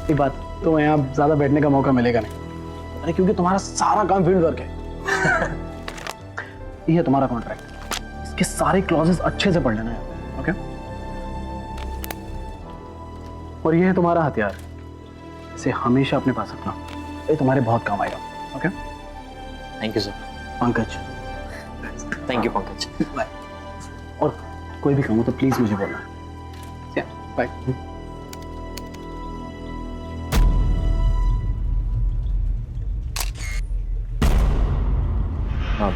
Speaker 7: एक बात, तो यहाँ ज्यादा बैठने का मौका मिलेगा नहीं। अरे क्योंकि तुम्हारा सारा काम फील्ड वर्क है। ये है तुम्हारा कॉन्ट्रैक्ट, इसके सारे क्लॉजेस अच्छे से पढ़ लेना है। ओके? और ये है तुम्हारा हथियार, इसे हमेशा अपने पास रखना, ये तुम्हारे बहुत काम आएगा। Okay?
Speaker 13: Thank you sir.
Speaker 7: Pankaj.
Speaker 13: Thank you Pankaj.
Speaker 7: Bye. और कोई भी काम हो तो प्लीज मुझे बोलना। बाय।
Speaker 13: हाँ,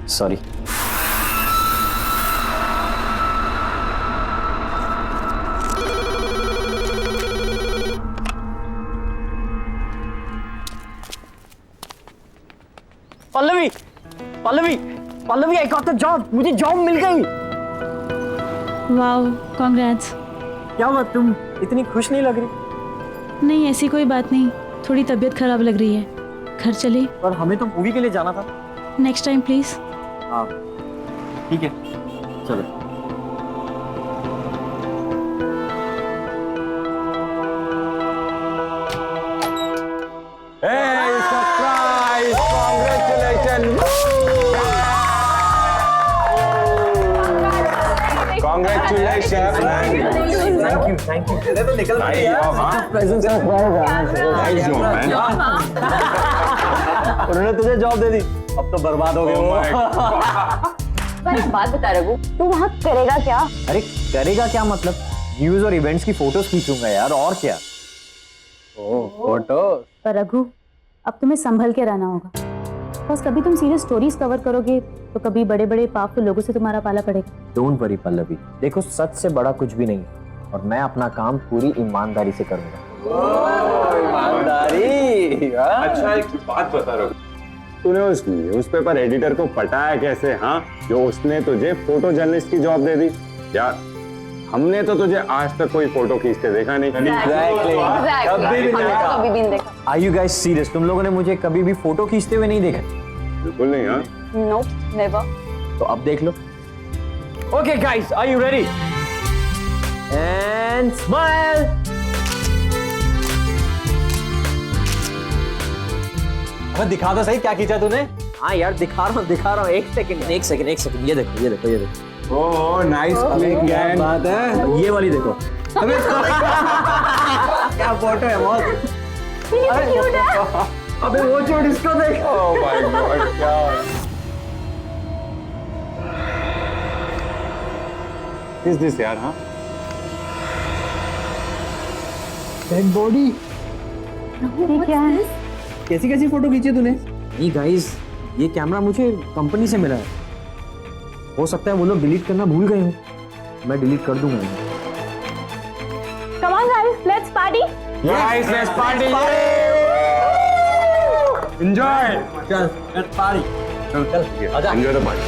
Speaker 13: sorry. Pallavi, Pallavi I got the job, मुझे जॉब मिल गई।
Speaker 15: Wow, congrats.
Speaker 13: क्या बात, तुम इतनी खुश नहीं लग रही?
Speaker 15: नहीं, ऐसी कोई बात नहीं, थोड़ी तबीयत खराब लग रही है। घर चले?
Speaker 13: पर हमें तो मूवी के लिए जाना था।
Speaker 15: Next time please.
Speaker 13: हाँ ठीक है, चलो।
Speaker 4: Hey, surprise! Congratulations! Congratulations!
Speaker 13: Thank you. तो निकल
Speaker 4: Presents
Speaker 13: Nice job, man. उन्होंने तुझे जॉब दे दी, अब तो बर्बाद हो गए
Speaker 1: पर एक बात बता रघु, तू वहाँ करेगा क्या?
Speaker 13: अरे करेगा क्या मतलब, न्यूज और इवेंट्स की फोटोज खींचूंगा यार, और क्या। ओह फोटो।
Speaker 15: पर रघु, अब तुम्हें संभल के रहना होगा। बस कभी तुम सीरियस स्टोरीज कवर करोगे तो कभी बड़े बड़े पावरफुल लोगों से तुम्हारा पाला पड़ेगा।
Speaker 13: डोंट वरी पल्लवी, देखो सच से बड़ा कुछ भी नहीं और मैं अपना काम पूरी ईमानदारी से करूंगा। ईमानदारी।
Speaker 4: अच्छा एक बात बता रहा हूँ, तूने उस न्यूज़पेपर एडिटर को पटाया कैसे? हाँ, जो उसने तुझे फोटो जर्नलिस्ट की जॉब दे दी यार। हमने तो तुझे आज तक कोई फोटो खींचते देखा नहीं।
Speaker 1: कभी भी नहीं देखा।
Speaker 13: Are you guys serious? तुम लोगों ने मुझे कभी भी फोटो खींचते हुए नहीं देखा?
Speaker 4: बिल्कुल नहीं। हाँ
Speaker 1: नो, नेवर।
Speaker 13: तो अब देख लो। Okay guys, are you ready? And smile. अबे दिखा दो सही क्या खींचा तूने। हाँ यार दिखा रहा हूँ। एक सेकंड, ये देखो।
Speaker 4: Oh nice click gang.
Speaker 13: बात है, ये वाली देखो। अबे क्या फोटो है बहुत। अबे वो छोड़, इसको देख।
Speaker 4: ओह माय गॉड, क्या इज दिस यार? हाँ
Speaker 7: डेड बॉडी।
Speaker 15: क्या है?
Speaker 7: कैसी फोटो खींची तूने?
Speaker 13: नहीं गाइस, ये कैमरा मुझे कंपनी से मिला है। हो सकता है वो लोग डिलीट करना भूल गए हो, मैं डिलीट कर दूंगा।
Speaker 1: Come on guys, let's party.
Speaker 4: Guys, let's party. Enjoy.
Speaker 13: चल लेट्स पार्टी। चल आजा।
Speaker 4: Enjoy the party.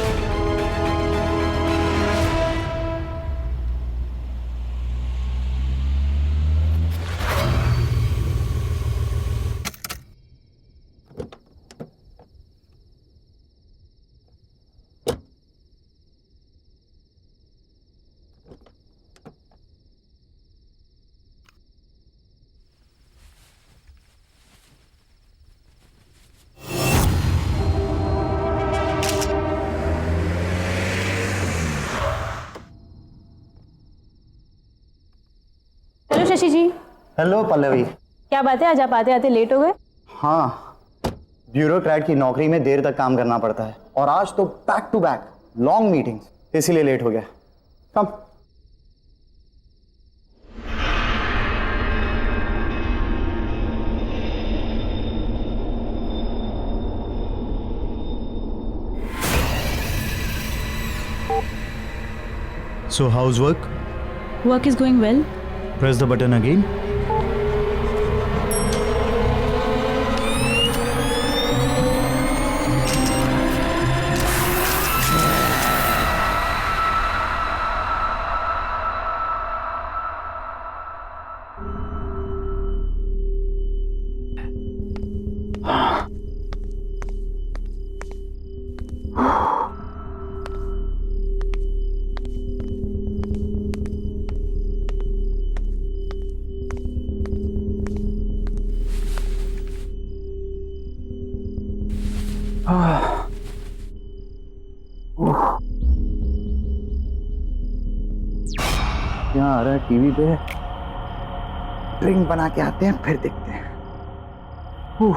Speaker 15: Hello Shashi ji.
Speaker 16: Hello Pallavi.
Speaker 15: क्या बात है, आज आप आते आते लेट हो गए?
Speaker 16: हाँ, ब्यूरोक्रेट की नौकरी में देर तक काम करना पड़ता है और आज तो back to back long meetings, इसीलिए लेट हो गया। कम।
Speaker 17: So how's work?
Speaker 15: Work is going well.
Speaker 17: Press the button again.
Speaker 16: यहाँ आ रहा है टीवी पे, ड्रिंक बना के आते हैं फिर देखते हैं।
Speaker 17: Huh?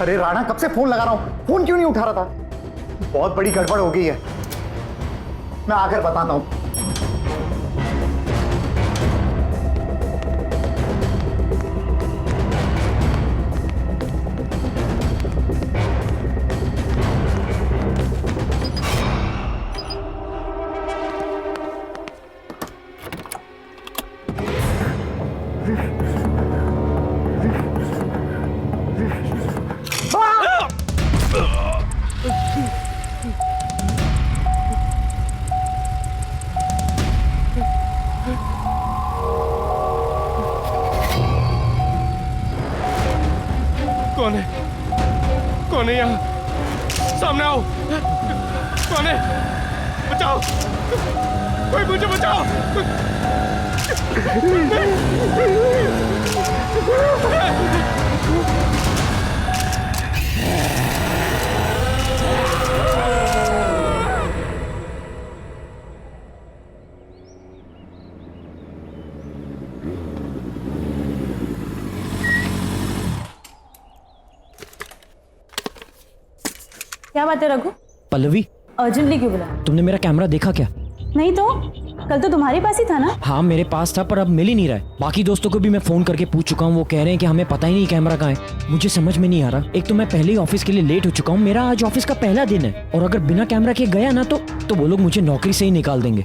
Speaker 16: अरे राणा, कब से फोन लगा रहा हूं, फोन क्यों नहीं उठा रहा था? बहुत बड़ी गड़बड़ हो गई है, मैं आकर बताता हूं।
Speaker 3: कौन है? कौन है यहाँ? सामने आओ। कौन है? बचाओ, कोई मुझे बचाओ।
Speaker 15: क्या बात है रघु?
Speaker 18: पल्लवी,
Speaker 15: अर्जेंटली क्यों बुला?
Speaker 18: तुमने मेरा कैमरा देखा क्या?
Speaker 15: नहीं तो कल तो तुम्हारे पास ही था ना?
Speaker 18: हाँ मेरे पास था, पर अब मिल ही नहीं रहा है। बाकी दोस्तों को भी मैं फोन करके पूछ चुका हूँ, वो कह रहे हैं कि हमें पता ही नहीं कैमरा कहाँ है। मुझे समझ में नहीं आ रहा। एक तो मैं पहले ही ऑफिस के लिए लेट हो चुका हूँ, मेरा आज ऑफिस का पहला दिन है, और अगर बिना कैमरा के गया ना तो वो लोग मुझे नौकरी से ही निकाल देंगे।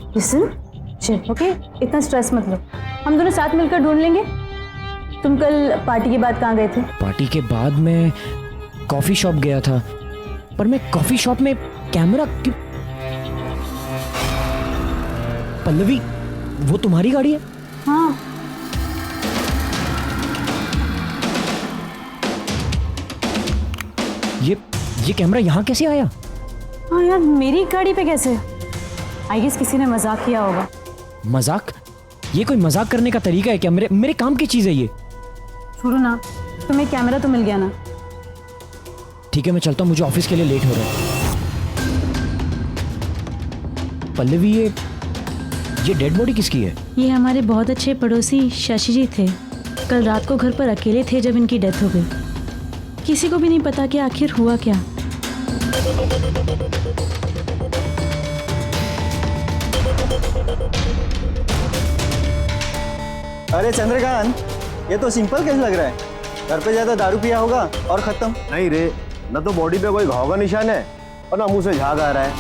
Speaker 15: ओके, इतना स्ट्रेस मत लो, हम दोनों साथ मिलकर ढूंढ लेंगे। तुम कल पार्टी के बाद कहाँ गए थे?
Speaker 18: पार्टी के बाद मैं कॉफी शॉप गया था, पर मैं कॉफी शॉप में कैमरा क्यों? पल्लवी, वो तुम्हारी गाड़ी है?
Speaker 15: हाँ।
Speaker 18: ये कैमरा यहाँ कैसे आया?
Speaker 15: हाँ यार, मेरी गाड़ी पे कैसे? आई गेस किसी ने मजाक किया होगा।
Speaker 18: मजाक? ये कोई मजाक करने का तरीका है क्या? मेरे काम की चीज है ये।
Speaker 15: छोड़ो ना, तुम्हें कैमरा तो मिल गया ना?
Speaker 18: ठीक है, मैं चलता हूँ, मुझे ऑफिस के लिए लेट हो रहा है। पल्लवी, ये डेड बॉडी किसकी है?
Speaker 15: ये हमारे बहुत अच्छे पड़ोसी शशि जी थे। कल रात को घर पर अकेले थे जब इनकी डेथ हो गई। किसी को भी नहीं पता कि आखिर हुआ क्या।
Speaker 16: अरे चंद्रकांत, ये तो सिंपल केस लग रहा है। घर पे ज्यादा दारू पिया होगा और खत्म।
Speaker 14: नहीं रे, न तो बॉडी पे कोई घाव का निशान है और ना मुंह से झाग आ रहा है।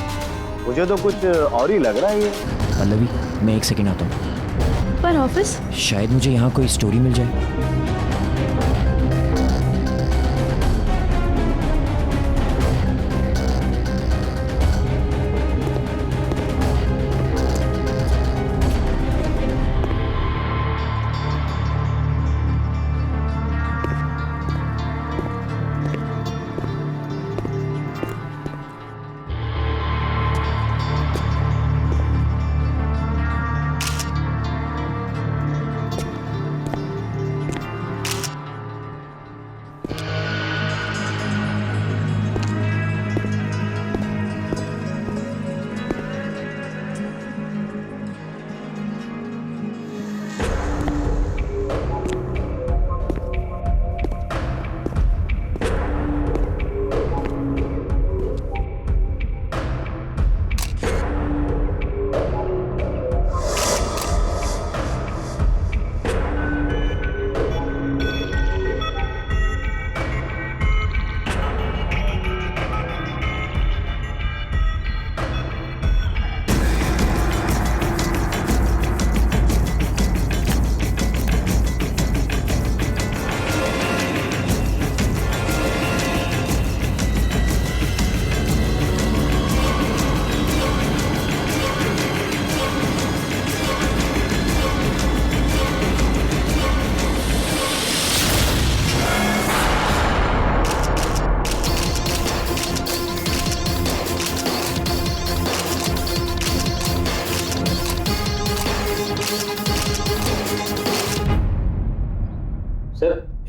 Speaker 14: मुझे तो कुछ और ही लग रहा है ये।
Speaker 18: पल्लवी, मैं 1 सेकंड आता हूँ।
Speaker 15: पर ऑफिस?
Speaker 18: शायद मुझे यहाँ कोई स्टोरी मिल जाए।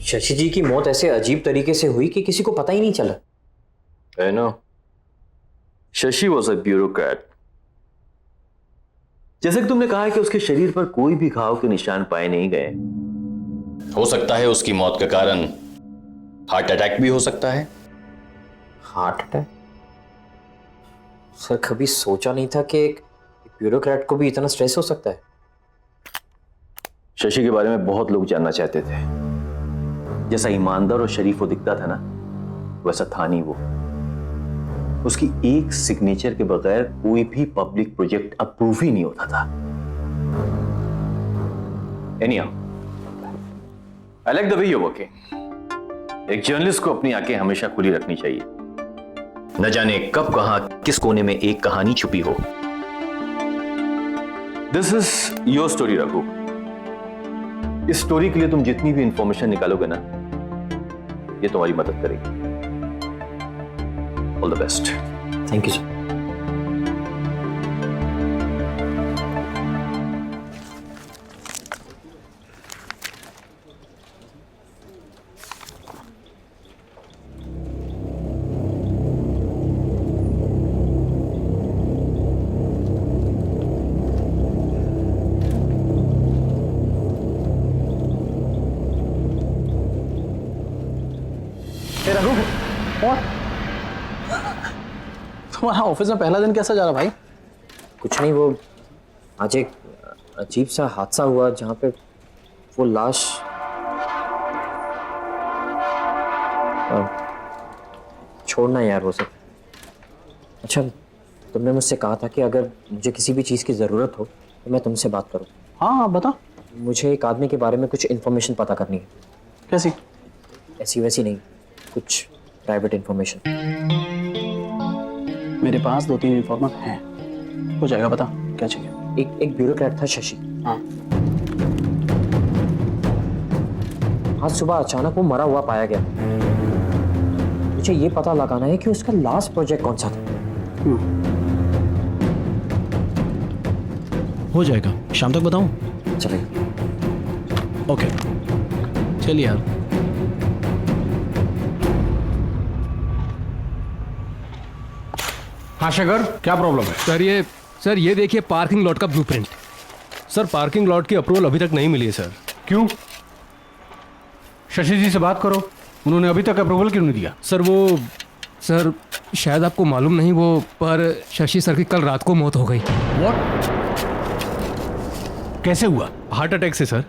Speaker 13: शशि जी की मौत ऐसे अजीब तरीके से हुई कि किसी को पता ही नहीं चला।
Speaker 14: I know. Shashi was a bureaucrat. जैसे कि तुमने कहा कि उसके शरीर पर कोई भी घाव के निशान पाए नहीं गए।
Speaker 19: हो सकता है उसकी मौत का कारण
Speaker 14: हार्ट अटैक भी हो सकता है।
Speaker 13: Heart attack? सर कभी सोचा नहीं था कि एक ब्यूरोक्रेट को भी इतना स्ट्रेस हो सकता है।
Speaker 14: शशि के बारे में बहुत लोग जानना चाहते थे। जैसा ईमानदार और शरीफ वो दिखता था ना, वैसा था नहीं वो। उसकी एक सिग्नेचर के बगैर कोई भी पब्लिक प्रोजेक्ट अप्रूव ही नहीं होता था। Anyhow, I like the way you're working. एक जर्नलिस्ट को अपनी आंखें हमेशा खुली रखनी चाहिए। न जाने कब कहां किस कोने में एक कहानी छुपी हो। This is your story Raghu. इस स्टोरी के लिए तुम जितनी भी इंफॉर्मेशन निकालोगे ना, ये तुम्हारी मदद करेगी। All the best.
Speaker 13: Thank you sir.
Speaker 7: Raghu, और तुम्हारा ऑफिस में पहला दिन कैसा जा रहा भाई?
Speaker 13: कुछ नहीं, वो आज एक अजीब सा हादसा हुआ जहां पे वो लाश छोड़ना यार वो सब। अच्छा, तुमने मुझसे कहा था कि अगर मुझे किसी भी चीज़ की ज़रूरत हो तो मैं तुमसे बात करूं।
Speaker 7: हाँ बता।
Speaker 13: मुझे एक आदमी के बारे में कुछ इन्फॉर्मेशन पता करनी है।
Speaker 7: कैसी?
Speaker 13: ऐसी वैसी नहीं, कुछ प्राइवेट इन्फॉर्मेशन।
Speaker 7: मेरे पास 2-3 इन्फॉर्मर हैं, हो जाएगा। बता क्या चाहिए?
Speaker 13: एक ब्यूरोक्रेट था शशि।
Speaker 7: हाँ।
Speaker 13: आज सुबह अचानक वो मरा हुआ पाया गया। मुझे ये पता लगाना है कि उसका लास्ट प्रोजेक्ट कौन सा था।
Speaker 18: हो जाएगा, शाम तक बताऊं?
Speaker 13: चलेगा।
Speaker 18: ओके, चलिए यार।
Speaker 19: हाँ शेखर, क्या प्रॉब्लम है? सर ये देखिए पार्किंग लॉट का ब्लूप्रिंट। सर पार्किंग लॉट की अप्रूवल अभी तक नहीं मिली है सर।
Speaker 8: क्यों? शशि जी से बात करो, उन्होंने अभी तक अप्रूवल क्यों नहीं दिया?
Speaker 19: सर शायद आपको मालूम नहीं, वो पर शशि सर की कल रात को मौत हो गई।
Speaker 8: व्हाट? कैसे हुआ?
Speaker 19: हार्ट अटैक से सर।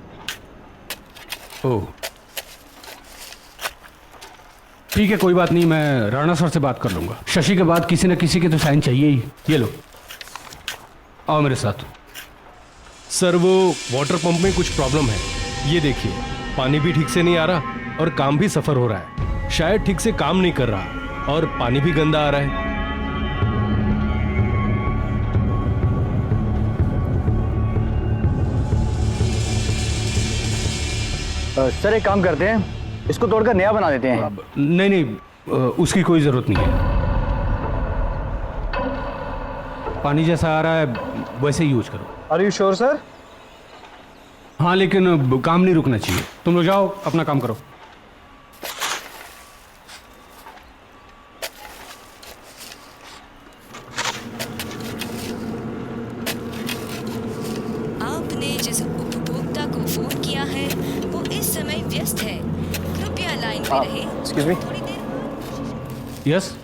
Speaker 8: ओह ठीक है, कोई बात नहीं, मैं राणा सर से बात कर लूंगा। शशि के बाद किसी न किसी के तो साइन चाहिए ही। ये लो, आओ मेरे साथ।
Speaker 19: सर वो वाटर पंप में कुछ प्रॉब्लम है। ये देखिए, पानी भी ठीक से नहीं आ रहा और काम भी सफर हो रहा है। शायद ठीक से काम नहीं कर रहा और पानी भी गंदा आ रहा है।
Speaker 7: सर एक काम करते हैं, इसको तोड़कर नया बना देते हैं।
Speaker 8: नहीं, उसकी कोई जरूरत नहीं है। पानी जैसा आ रहा है वैसे ही यूज करो।
Speaker 7: Are you sure sir?
Speaker 8: हाँ, लेकिन काम नहीं रुकना चाहिए। तुम लोग जाओ, अपना काम करो।
Speaker 20: आपने जिस उपभोक्ता को फोन किया है वो इस समय व्यस्त है, कृपया लाइन पे रहे।
Speaker 7: Excuse me.
Speaker 8: यस,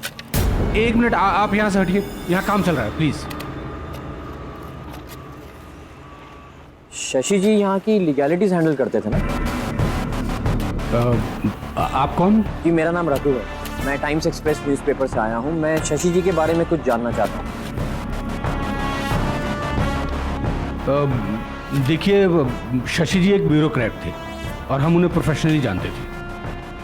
Speaker 8: 1 मिनट, आप यहाँ से हटिए, यहाँ काम चल रहा है, प्लीज।
Speaker 13: शशि जी यहाँ की लीगैलिटीज हैंडल करते थे ना?
Speaker 8: आप कौन?
Speaker 13: जी मेरा नाम रघु है, मैं टाइम्स एक्सप्रेस न्यूज़पेपर से आया हूँ। मैं शशि जी के बारे में कुछ जानना चाहता हूँ।
Speaker 8: देखिए, शशि जी एक ब्यूरोक्रेट थे और हम उन्हें प्रोफेशनली जानते थे।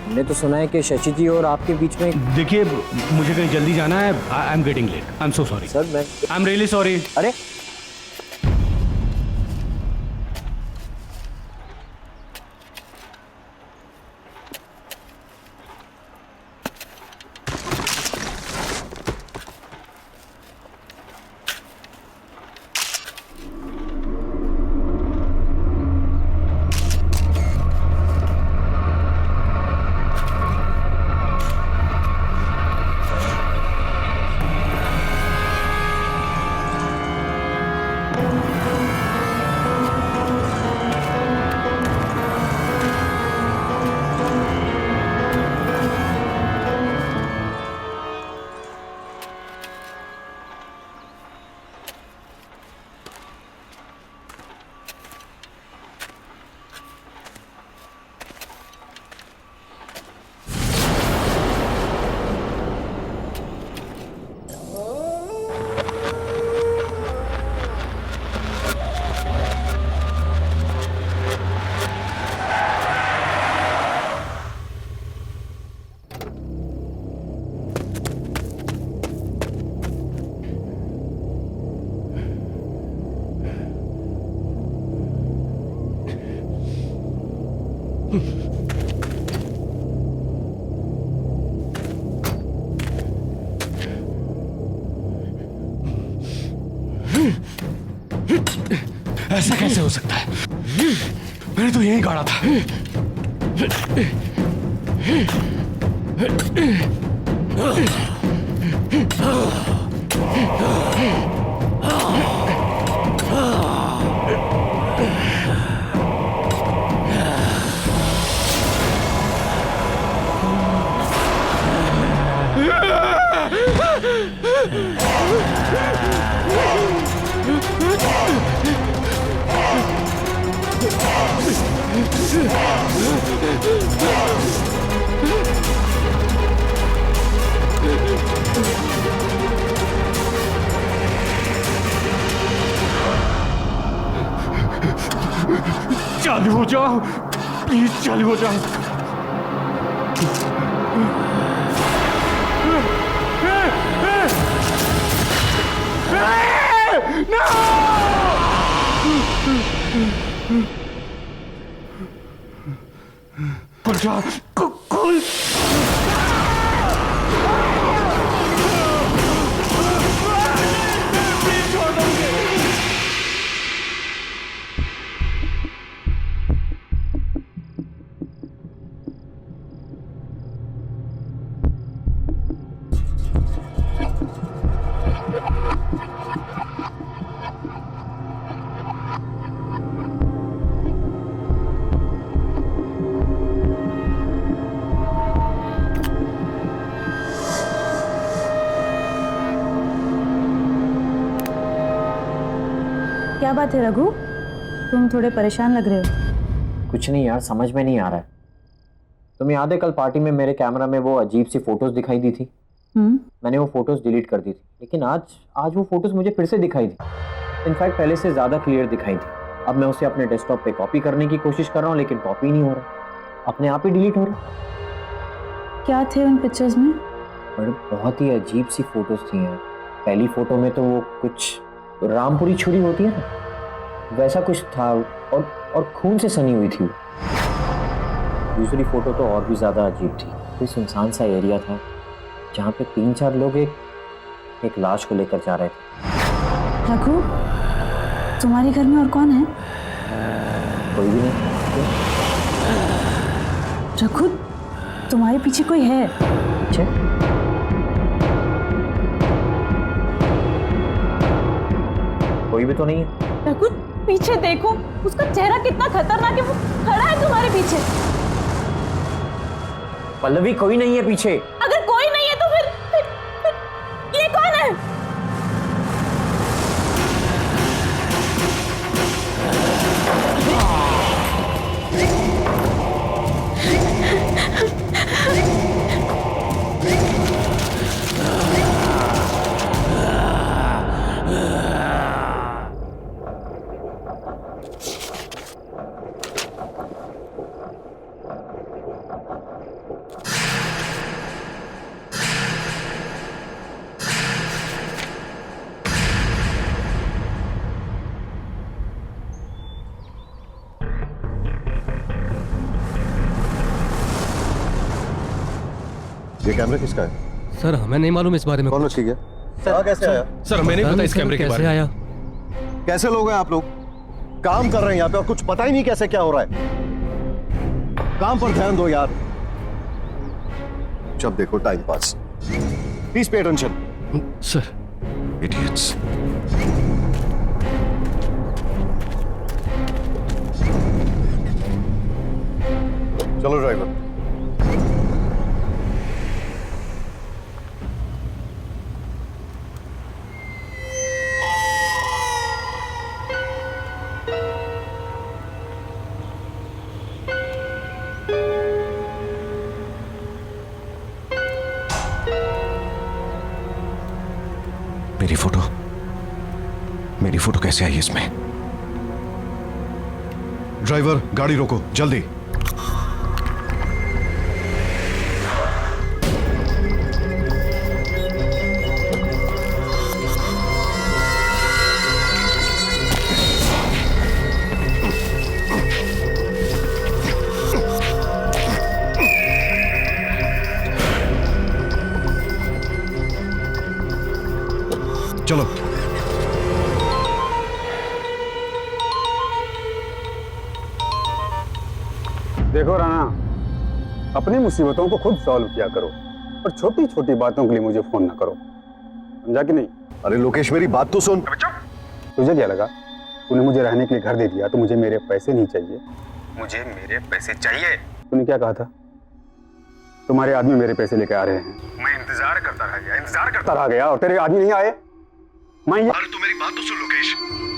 Speaker 13: हमने तो सुना है कि शशि जी और आपके बीच में।
Speaker 8: देखिए, मुझे कहीं जल्दी जाना है। I am getting late. I am so sorry
Speaker 13: sir. मैं
Speaker 8: आई एम रियली सॉरी।
Speaker 13: अरे
Speaker 8: ऐसा कैसे हो सकता है? मैंने तो यही गाड़ा था। चालू हो जाओ प्लीज, चालू हो जाओ। खुल जा, खुल।
Speaker 15: क्या बात है रघु, तुम थोड़े परेशान लग रहे हो।
Speaker 13: कुछ नहीं यार, समझ में नहीं आ रहा है। तुम्हें याद है कल पार्टी में मेरे कैमरा में वो अजीब सी फोटोज दिखाई दी थी? मैंने वो फोटोज डिलीट कर दी थी, लेकिन आज वो फोटोज मुझे फिर से दिखाई दी। इनफैक्ट पहले से ज्यादा क्लियर दिखाई थी। अब मैं उसे अपने डेस्कटॉप पे कॉपी करने की कोशिश कर रहा हूँ, लेकिन कॉपी नहीं हो रहा, अपने आप ही डिलीट हो रहा।
Speaker 15: क्या थे उन पिक्चर्स में?
Speaker 13: पर बहुत ही अजीब सी फोटोज थी यार। पहली फोटो में तो वो कुछ रामपुरी छुरी होती है ना, वैसा कुछ था, और खून से सनी हुई थी। दूसरी फोटो तो और भी ज्यादा अजीब थी। कोई सुनसान सा एरिया था जहाँ पे 3-4 लोग एक लाश को लेकर जा रहे थे।
Speaker 15: रघु, तुम्हारे घर में और कौन है?
Speaker 13: कोई भी नहीं।
Speaker 15: रघु, तुम्हारे पीछे कोई है?
Speaker 13: कोई भी तो नहीं है।
Speaker 9: रघु, पीछे देखो, उसका चेहरा कितना खतरनाक है, वो खड़ा है तुम्हारे पीछे।
Speaker 13: पल्लवी, कोई नहीं है पीछे।
Speaker 9: अगर कोई नहीं है तो फिर ये कौन है?
Speaker 21: ये कैमरा किसका है?
Speaker 19: सर हमें नहीं मालूम इस बारे में।
Speaker 21: कौन ठीक है? सर कैसे आया?
Speaker 19: सर हमें नहीं पता इस कैमरे के बारे में। आया?
Speaker 21: कैसे लोग हैं आप लोग? काम कर रहे हैं यहाँ पे और कुछ पता ही नहीं कैसे क्या हो रहा है। काम पर ध्यान दो यार। जब देखो time pass. Please pay attention.
Speaker 19: Sir.
Speaker 21: Idiots. चलो ड्राइवर। मेरी फोटो कैसे आई इसमें? ड्राइवर गाड़ी रोको जल्दी। चलो।
Speaker 6: अपनी मुसीबतों को खुद सॉल्व किया करो और छोटी छोटी बातों के लिए मुझे फोन ना करो, समझा कि नहीं?
Speaker 21: अरे लोकेश मेरी बात तो सुन।
Speaker 6: तुझे क्या लगा तूने मुझे रहने के लिए घर दे दिया तो मुझे मेरे पैसे नहीं चाहिए? मुझे मेरे पैसे चाहिए। तूने क्या कहा था? तुम्हारे आदमी मेरे पैसे लेके आ रहे हैं। मैं इंतजार करता रह गया और तेरे आदमी नहीं आए। मैं
Speaker 21: अरे तू मेरी बात तो सुन लोकेश।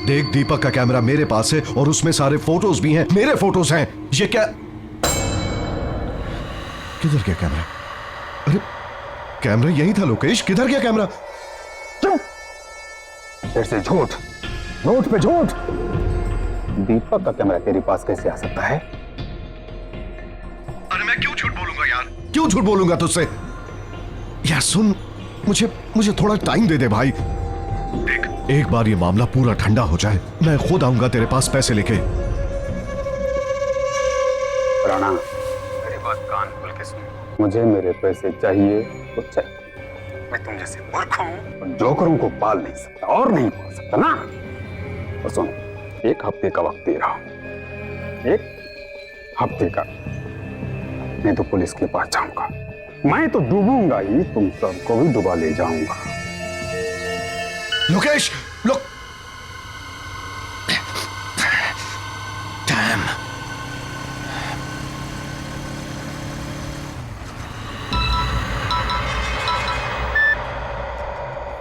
Speaker 21: देख दीपक का कैमरा मेरे पास है और उसमें सारे फोटोज भी हैं, मेरे फोटोज हैं। ये क्या, किधर गया कैमरा? अरे कैमरा यही था लोकेश, किधर गया कैमरा?
Speaker 6: फिर से झूठ, झूठ पे झूठ। दीपक का कैमरा तेरे पास कैसे आ सकता है?
Speaker 21: अरे मैं क्यों झूठ बोलूंगा यार, क्यों झूठ बोलूंगा तुझसे? यार सुन, मुझे थोड़ा टाइम दे दे भाई। देख, एक बार ये मामला पूरा ठंडा हो जाए, मैं खुद आऊंगा तेरे पास पैसे लेके।
Speaker 6: राणा, मेरी बात कान खोल के सुन। मुझे मेरे पैसे चाहिए तो चाहिए। मैं तुम जैसे मूर्ख हूं और जोकरों को पाल नहीं सकता और नहीं पाल सकता ना। और सुन, 1 हफ्ते का वक्त दे रहा हूं, 1 हफ्ते का। मैं तो पुलिस के पास जाऊंगा, मैं तो डूबूंगा ही, तुम सबको भी डुबा ले जाऊंगा।
Speaker 21: लोकेश, डैम।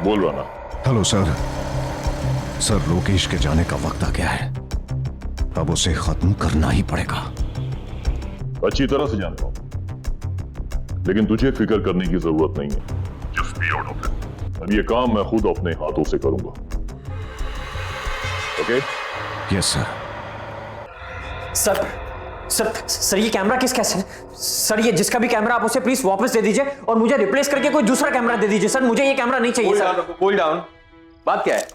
Speaker 22: बोल रहा ना।
Speaker 21: Hello sir. सर, लोकेश के जाने का वक्त आ गया है, अब उसे खत्म करना ही पड़ेगा।
Speaker 22: अच्छी तरह से जानता हूं, लेकिन तुझे फिक्र करने की जरूरत नहीं है। Just be out of it. अब ये काम मैं खुद अपने हाथों से करूंगा। ओके?
Speaker 21: Yes sir.
Speaker 13: सर ये कैमरा किसका है? सर ये जिसका भी कैमरा आप उसे प्लीज वापस दे दीजिए और मुझे रिप्लेस करके कोई दूसरा कैमरा दे दीजिए। सर मुझे ये कैमरा नहीं चाहिए। Sir
Speaker 14: cool down. बात क्या है?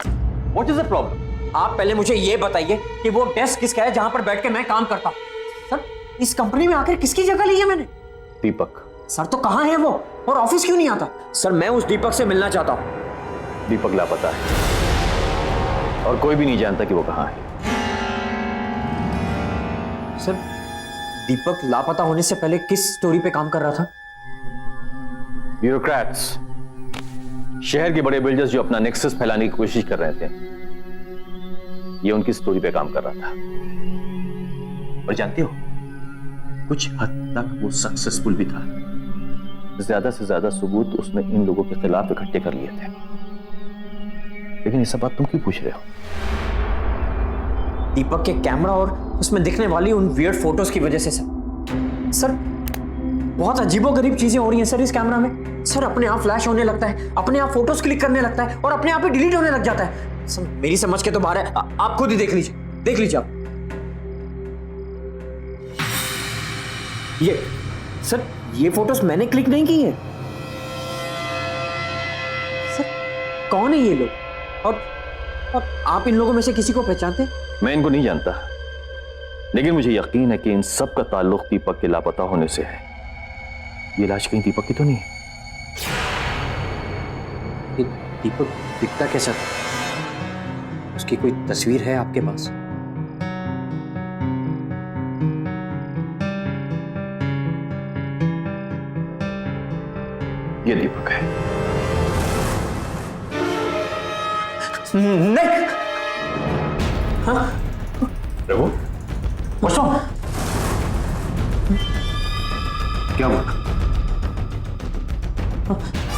Speaker 14: What is the problem?
Speaker 13: आप पहले मुझे ये बताइए कि वो डेस्क किसका है जहां पर बैठ के मैं काम करता हूं। सर इस कंपनी में आकर किसकी जगह ली है मैंने?
Speaker 14: दीपक।
Speaker 13: सर तो कहां है वो और ऑफिस क्यों नहीं आता? सर मैं उस दीपक से मिलना चाहता हूं।
Speaker 14: दीपक लापता है और कोई भी नहीं जानता कि वो कहां है।
Speaker 13: सर दीपक लापता होने से पहले किस स्टोरी पे काम कर रहा था?
Speaker 14: ब्यूरोक्रेट्स, शहर के बड़े बिल्डर्स जो अपना नेक्सस फैलाने की कोशिश कर रहे थे, ये उनकी स्टोरी पे काम कर रहा था। और जानते हो, कुछ हद तक वो सक्सेसफुल भी था। ज्यादा से ज्यादा सबूत उसने इन लोगों के खिलाफ इकट्ठे कर लिए थे। लेकिन ये सब बात तुम क्यों पूछ रहे हो?
Speaker 13: दीपक के कैमरा और उसमें दिखने वाली उन वियर्ड फोटोज की वजह से सर बहुत अजीबोगरीब चीजें हो रही हैं सर इस कैमरा में। सर अपने आप फ्लैश होने लगता है, अपने आप फोटोज क्लिक करने लगता है और अपने आप ही डिलीट होने लग जाता है। सर मेरी समझ के तो बाहर है, आप खुद ही देख लीजिए आप। ये सर ये फोटोज मैंने क्लिक नहीं की है। सर कौन है ये लोग और आप इन लोगों में से किसी को पहचानते हैं?
Speaker 14: मैं इनको नहीं जानता, लेकिन मुझे यकीन है कि इन सब का ताल्लुक दीपक के लापता होने से है। ये लाश कहीं दीपक की तो नहीं?
Speaker 13: दीपक दिखता कैसा था? उसकी कोई तस्वीर है आपके पास?
Speaker 14: ये दीपक है।
Speaker 13: नहीं। हाँ?
Speaker 14: रघु, क्या हुआ?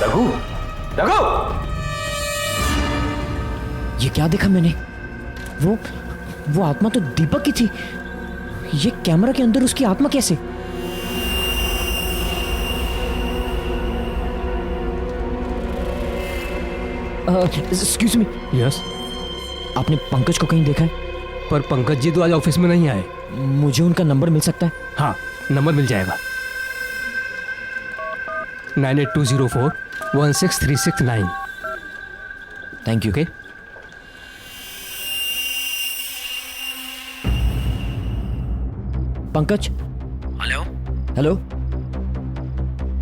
Speaker 14: रघु,
Speaker 18: ये क्या देखा मैंने? वो आत्मा तो दीपक की थी। ये कैमरा के अंदर उसकी आत्मा कैसे? Excuse me.
Speaker 19: यस।
Speaker 18: आपने पंकज को कहीं देखा है?
Speaker 19: पर पंकज जी तो आज ऑफिस में नहीं आए।
Speaker 18: मुझे उनका नंबर मिल सकता है?
Speaker 19: हाँ, नंबर मिल जाएगा। 9820416369।
Speaker 18: Thank you.
Speaker 19: Okay.
Speaker 18: Pankaj. Hello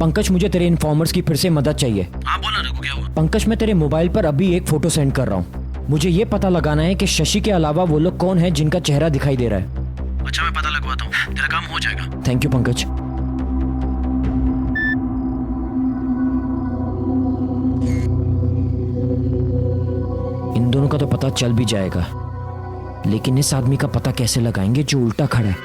Speaker 18: Pankaj, मुझे तेरे इन्फॉर्मर्स की फिर से मदद चाहिए।
Speaker 23: हाँ बोला रघु, क्या हुआ?
Speaker 18: पंकज, मैं तेरे मोबाइल पर अभी एक फोटो सेंड कर रहा हूँ। मुझे ये पता लगाना है कि शशि के अलावा वो लोग कौन है जिनका चेहरा दिखाई दे रहा है।
Speaker 23: अच्छा, मैं पता लगवाता हूँ, तेरा काम हो जाएगा।
Speaker 18: Thank you Pankaj. का तो पता चल भी जाएगा, लेकिन इस आदमी का पता कैसे लगाएंगे जो उल्टा खड़ा है?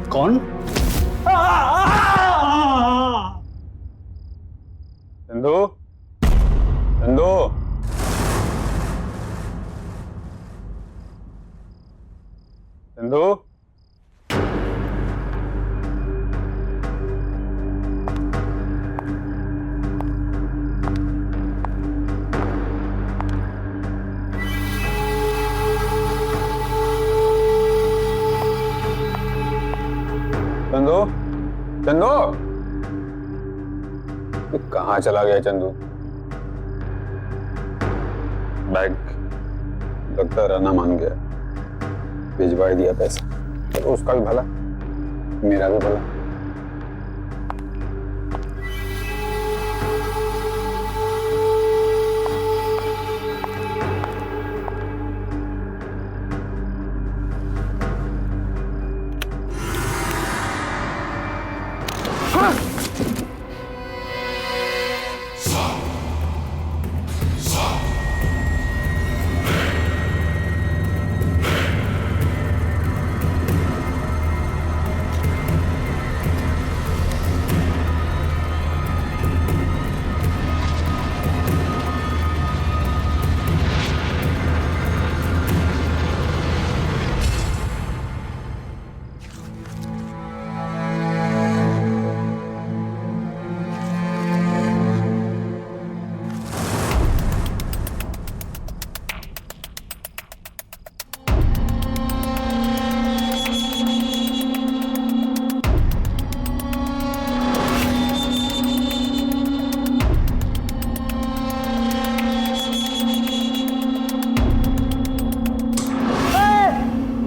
Speaker 7: कौन?
Speaker 6: चंदू, चंदू, चंदू, चंदू, चंदू, तू कहाँ चला गया चंदू? बैग लगता है राना मान गया, भिजवा दिया पैसा। तो उसका भी भला, मेरा भी भला।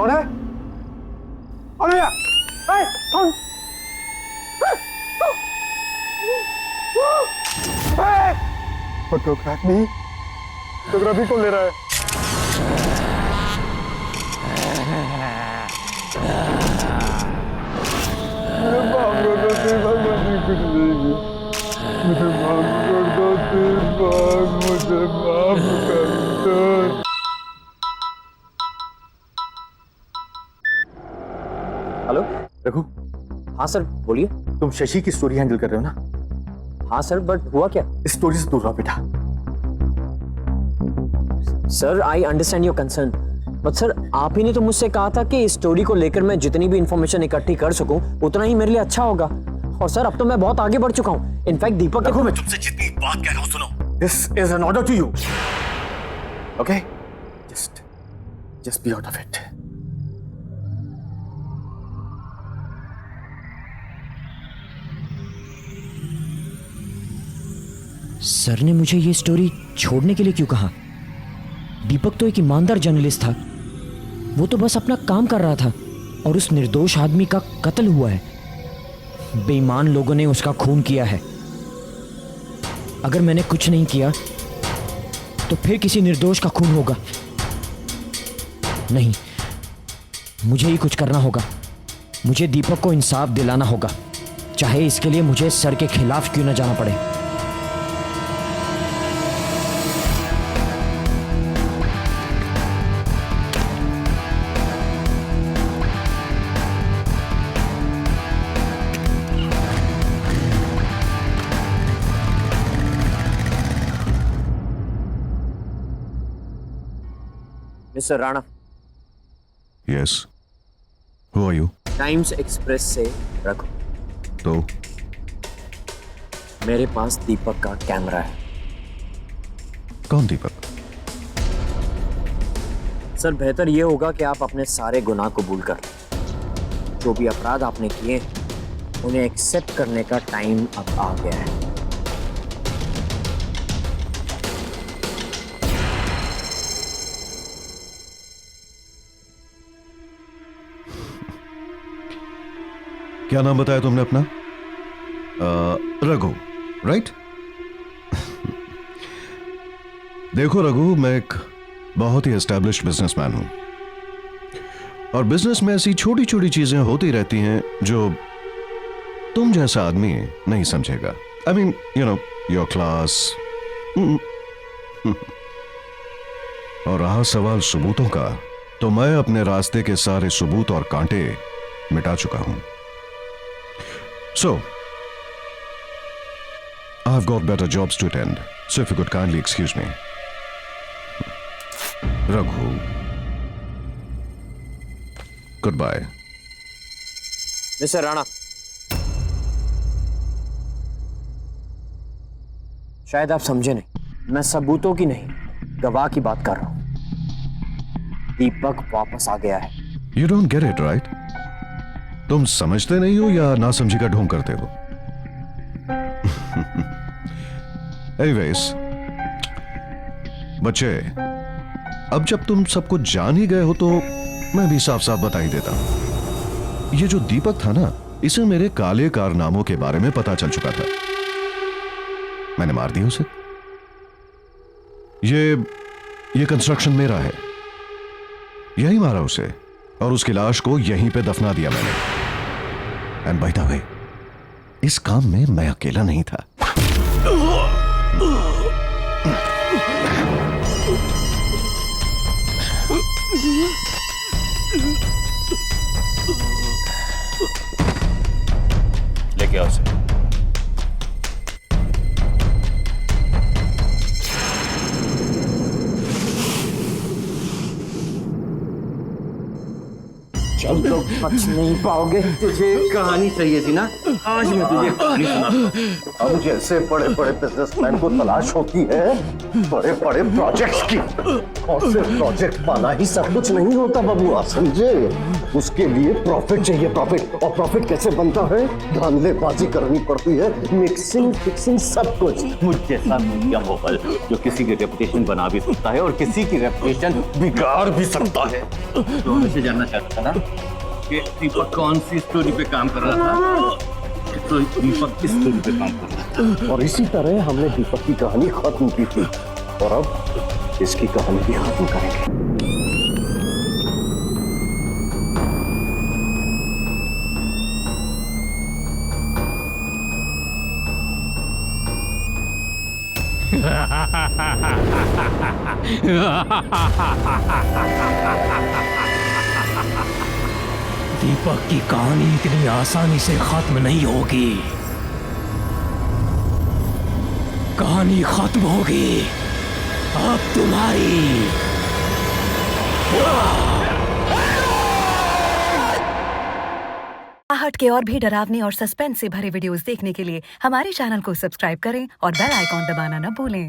Speaker 7: कौन है? कौन है? कौन? फोटो क्रैक नहीं, फोटोग्राफी कौन ले रहा है? मेरे बाप को तो तेरे भगवान कुछ नहीं, मुझे माफ कर दो, तेरे बाप मुझे माफ कर दो।
Speaker 13: हेलो
Speaker 16: रघु।
Speaker 13: हाँ सर बोलिए।
Speaker 16: तुम शशि की स्टोरी हैंडल कर रहे हो ना?
Speaker 13: हाँ सर, बट हुआ क्या?
Speaker 16: इस स्टोरी से दूर रहो बेटा।
Speaker 13: Sir I understand your concern, but sir आप ही ने तो मुझसे कहा था कि इस स्टोरी को लेकर मैं जितनी भी इंफॉर्मेशन इकट्ठी कर सकूं उतना ही मेरे लिए अच्छा होगा। और सर अब तो मैं बहुत आगे बढ़ चुका हूं। इनफैक्ट दीपक
Speaker 16: देखो, मैं तुमसे जितनी बात कह रहा हूं सुनो। This is an order to you, okay? Just be out of it.
Speaker 18: Sir ने मुझे ये स्टोरी छोड़ने के लिए क्यों कहा? दीपक तो एक ईमानदार जर्नलिस्ट था, वो तो बस अपना काम कर रहा था और उस निर्दोष आदमी का कत्ल हुआ है। बेईमान लोगों ने उसका खून किया है। अगर मैंने कुछ नहीं किया तो फिर किसी निर्दोष का खून होगा। नहीं, मुझे ही कुछ करना होगा। मुझे दीपक को इंसाफ दिलाना होगा, चाहे इसके लिए मुझे सर के खिलाफ क्यों ना जाना पड़े।
Speaker 13: Mister Rana.
Speaker 21: Yes, who are you?
Speaker 13: Times Express से रखो।
Speaker 21: तो
Speaker 13: मेरे पास दीपक का कैमरा है।
Speaker 21: कौन दीपक?
Speaker 13: सर बेहतर यह होगा कि आप अपने सारे गुनाह कबूल कर लें। जो भी अपराध आपने किए उन्हें एक्सेप्ट करने का टाइम अब आ गया है।
Speaker 21: क्या नाम बताया तुमने अपना? रघु, राइट? देखो रघु, मैं एक बहुत ही एस्टैब्लिश्ड बिजनेसमैन हूं, और बिजनेस में ऐसी छोटी छोटी चीजें होती रहती हैं जो तुम जैसा आदमी नहीं समझेगा। I mean you know your class. और रहा सवाल सबूतों का, तो मैं अपने रास्ते के सारे सबूत और कांटे मिटा चुका हूं। सो I've got better jobs to attend, so if you could kindly excuse me. Raghu. Goodbye.
Speaker 13: Mister Rana, शायद आप समझे नहीं, मैं सबूतों की नहीं, गवाह की बात कर रहा हूं। दीपक वापस आ गया है।
Speaker 21: You don't get it, right? तुम समझते नहीं हो या नासमझी का ढोंग करते हो? Anyways, बच्चे, अब जब तुम सब कुछ जान ही गए हो तो मैं भी साफ साफ बता ही देता हूं। ये जो दीपक था ना, इसे मेरे काले कारनामों के बारे में पता चल चुका था। मैंने मार दिया उसे। ये कंस्ट्रक्शन मेरा है, यही मारा उसे, और उसकी लाश को यहीं पे दफना दिया मैंने। एंड बाय द वे, इस काम में मैं अकेला नहीं था।
Speaker 14: लेके आओ उसे।
Speaker 13: तुम लोग बच नहीं पाओगे।
Speaker 6: तुझे कहानी चाहिए थी ना, आज मैं तुझे कहानी सुनाता हूं। अब जैसे बड़े बड़े बिजनेसमैन को तलाश होती है बड़े बड़े प्रोजेक्ट्स की, और सिर्फ प्रोजेक्ट पाना ही सब कुछ नहीं होता बबुआ, समझे? उसके लिए प्रॉफिट चाहिए, प्रॉफिट। और प्रॉफिट कैसे बनता है? धांधलेबाजी करनी पड़ती है, मिक्सिंग फिक्सिंग सब कुछ।
Speaker 14: मुझ जैसा मीडिया मोगल जो किसी की रेपुटेशन बना भी सकता है और किसी की रेपुटेशन बिगाड़ भी सकता है। तो मुझे जानना चाहता था ना कि दीपक कौन सी स्टोरी पे काम कर रहा था, तो दीपक किस स्टोरी पे काम कर रहा था।
Speaker 6: और इसी तरह हमने दीपक की कहानी खत्म की थी, और अब इसकी कहानी भी खत्म करेंगे।
Speaker 18: दीपक की कहानी इतनी आसानी से खत्म नहीं होगी। कहानी खत्म होगी अब तुम्हारी।
Speaker 5: आहट के और भी डरावने और सस्पेंस से भरे वीडियोस देखने के लिए हमारे चैनल को सब्सक्राइब करें और बेल आइकॉन दबाना न भूलें।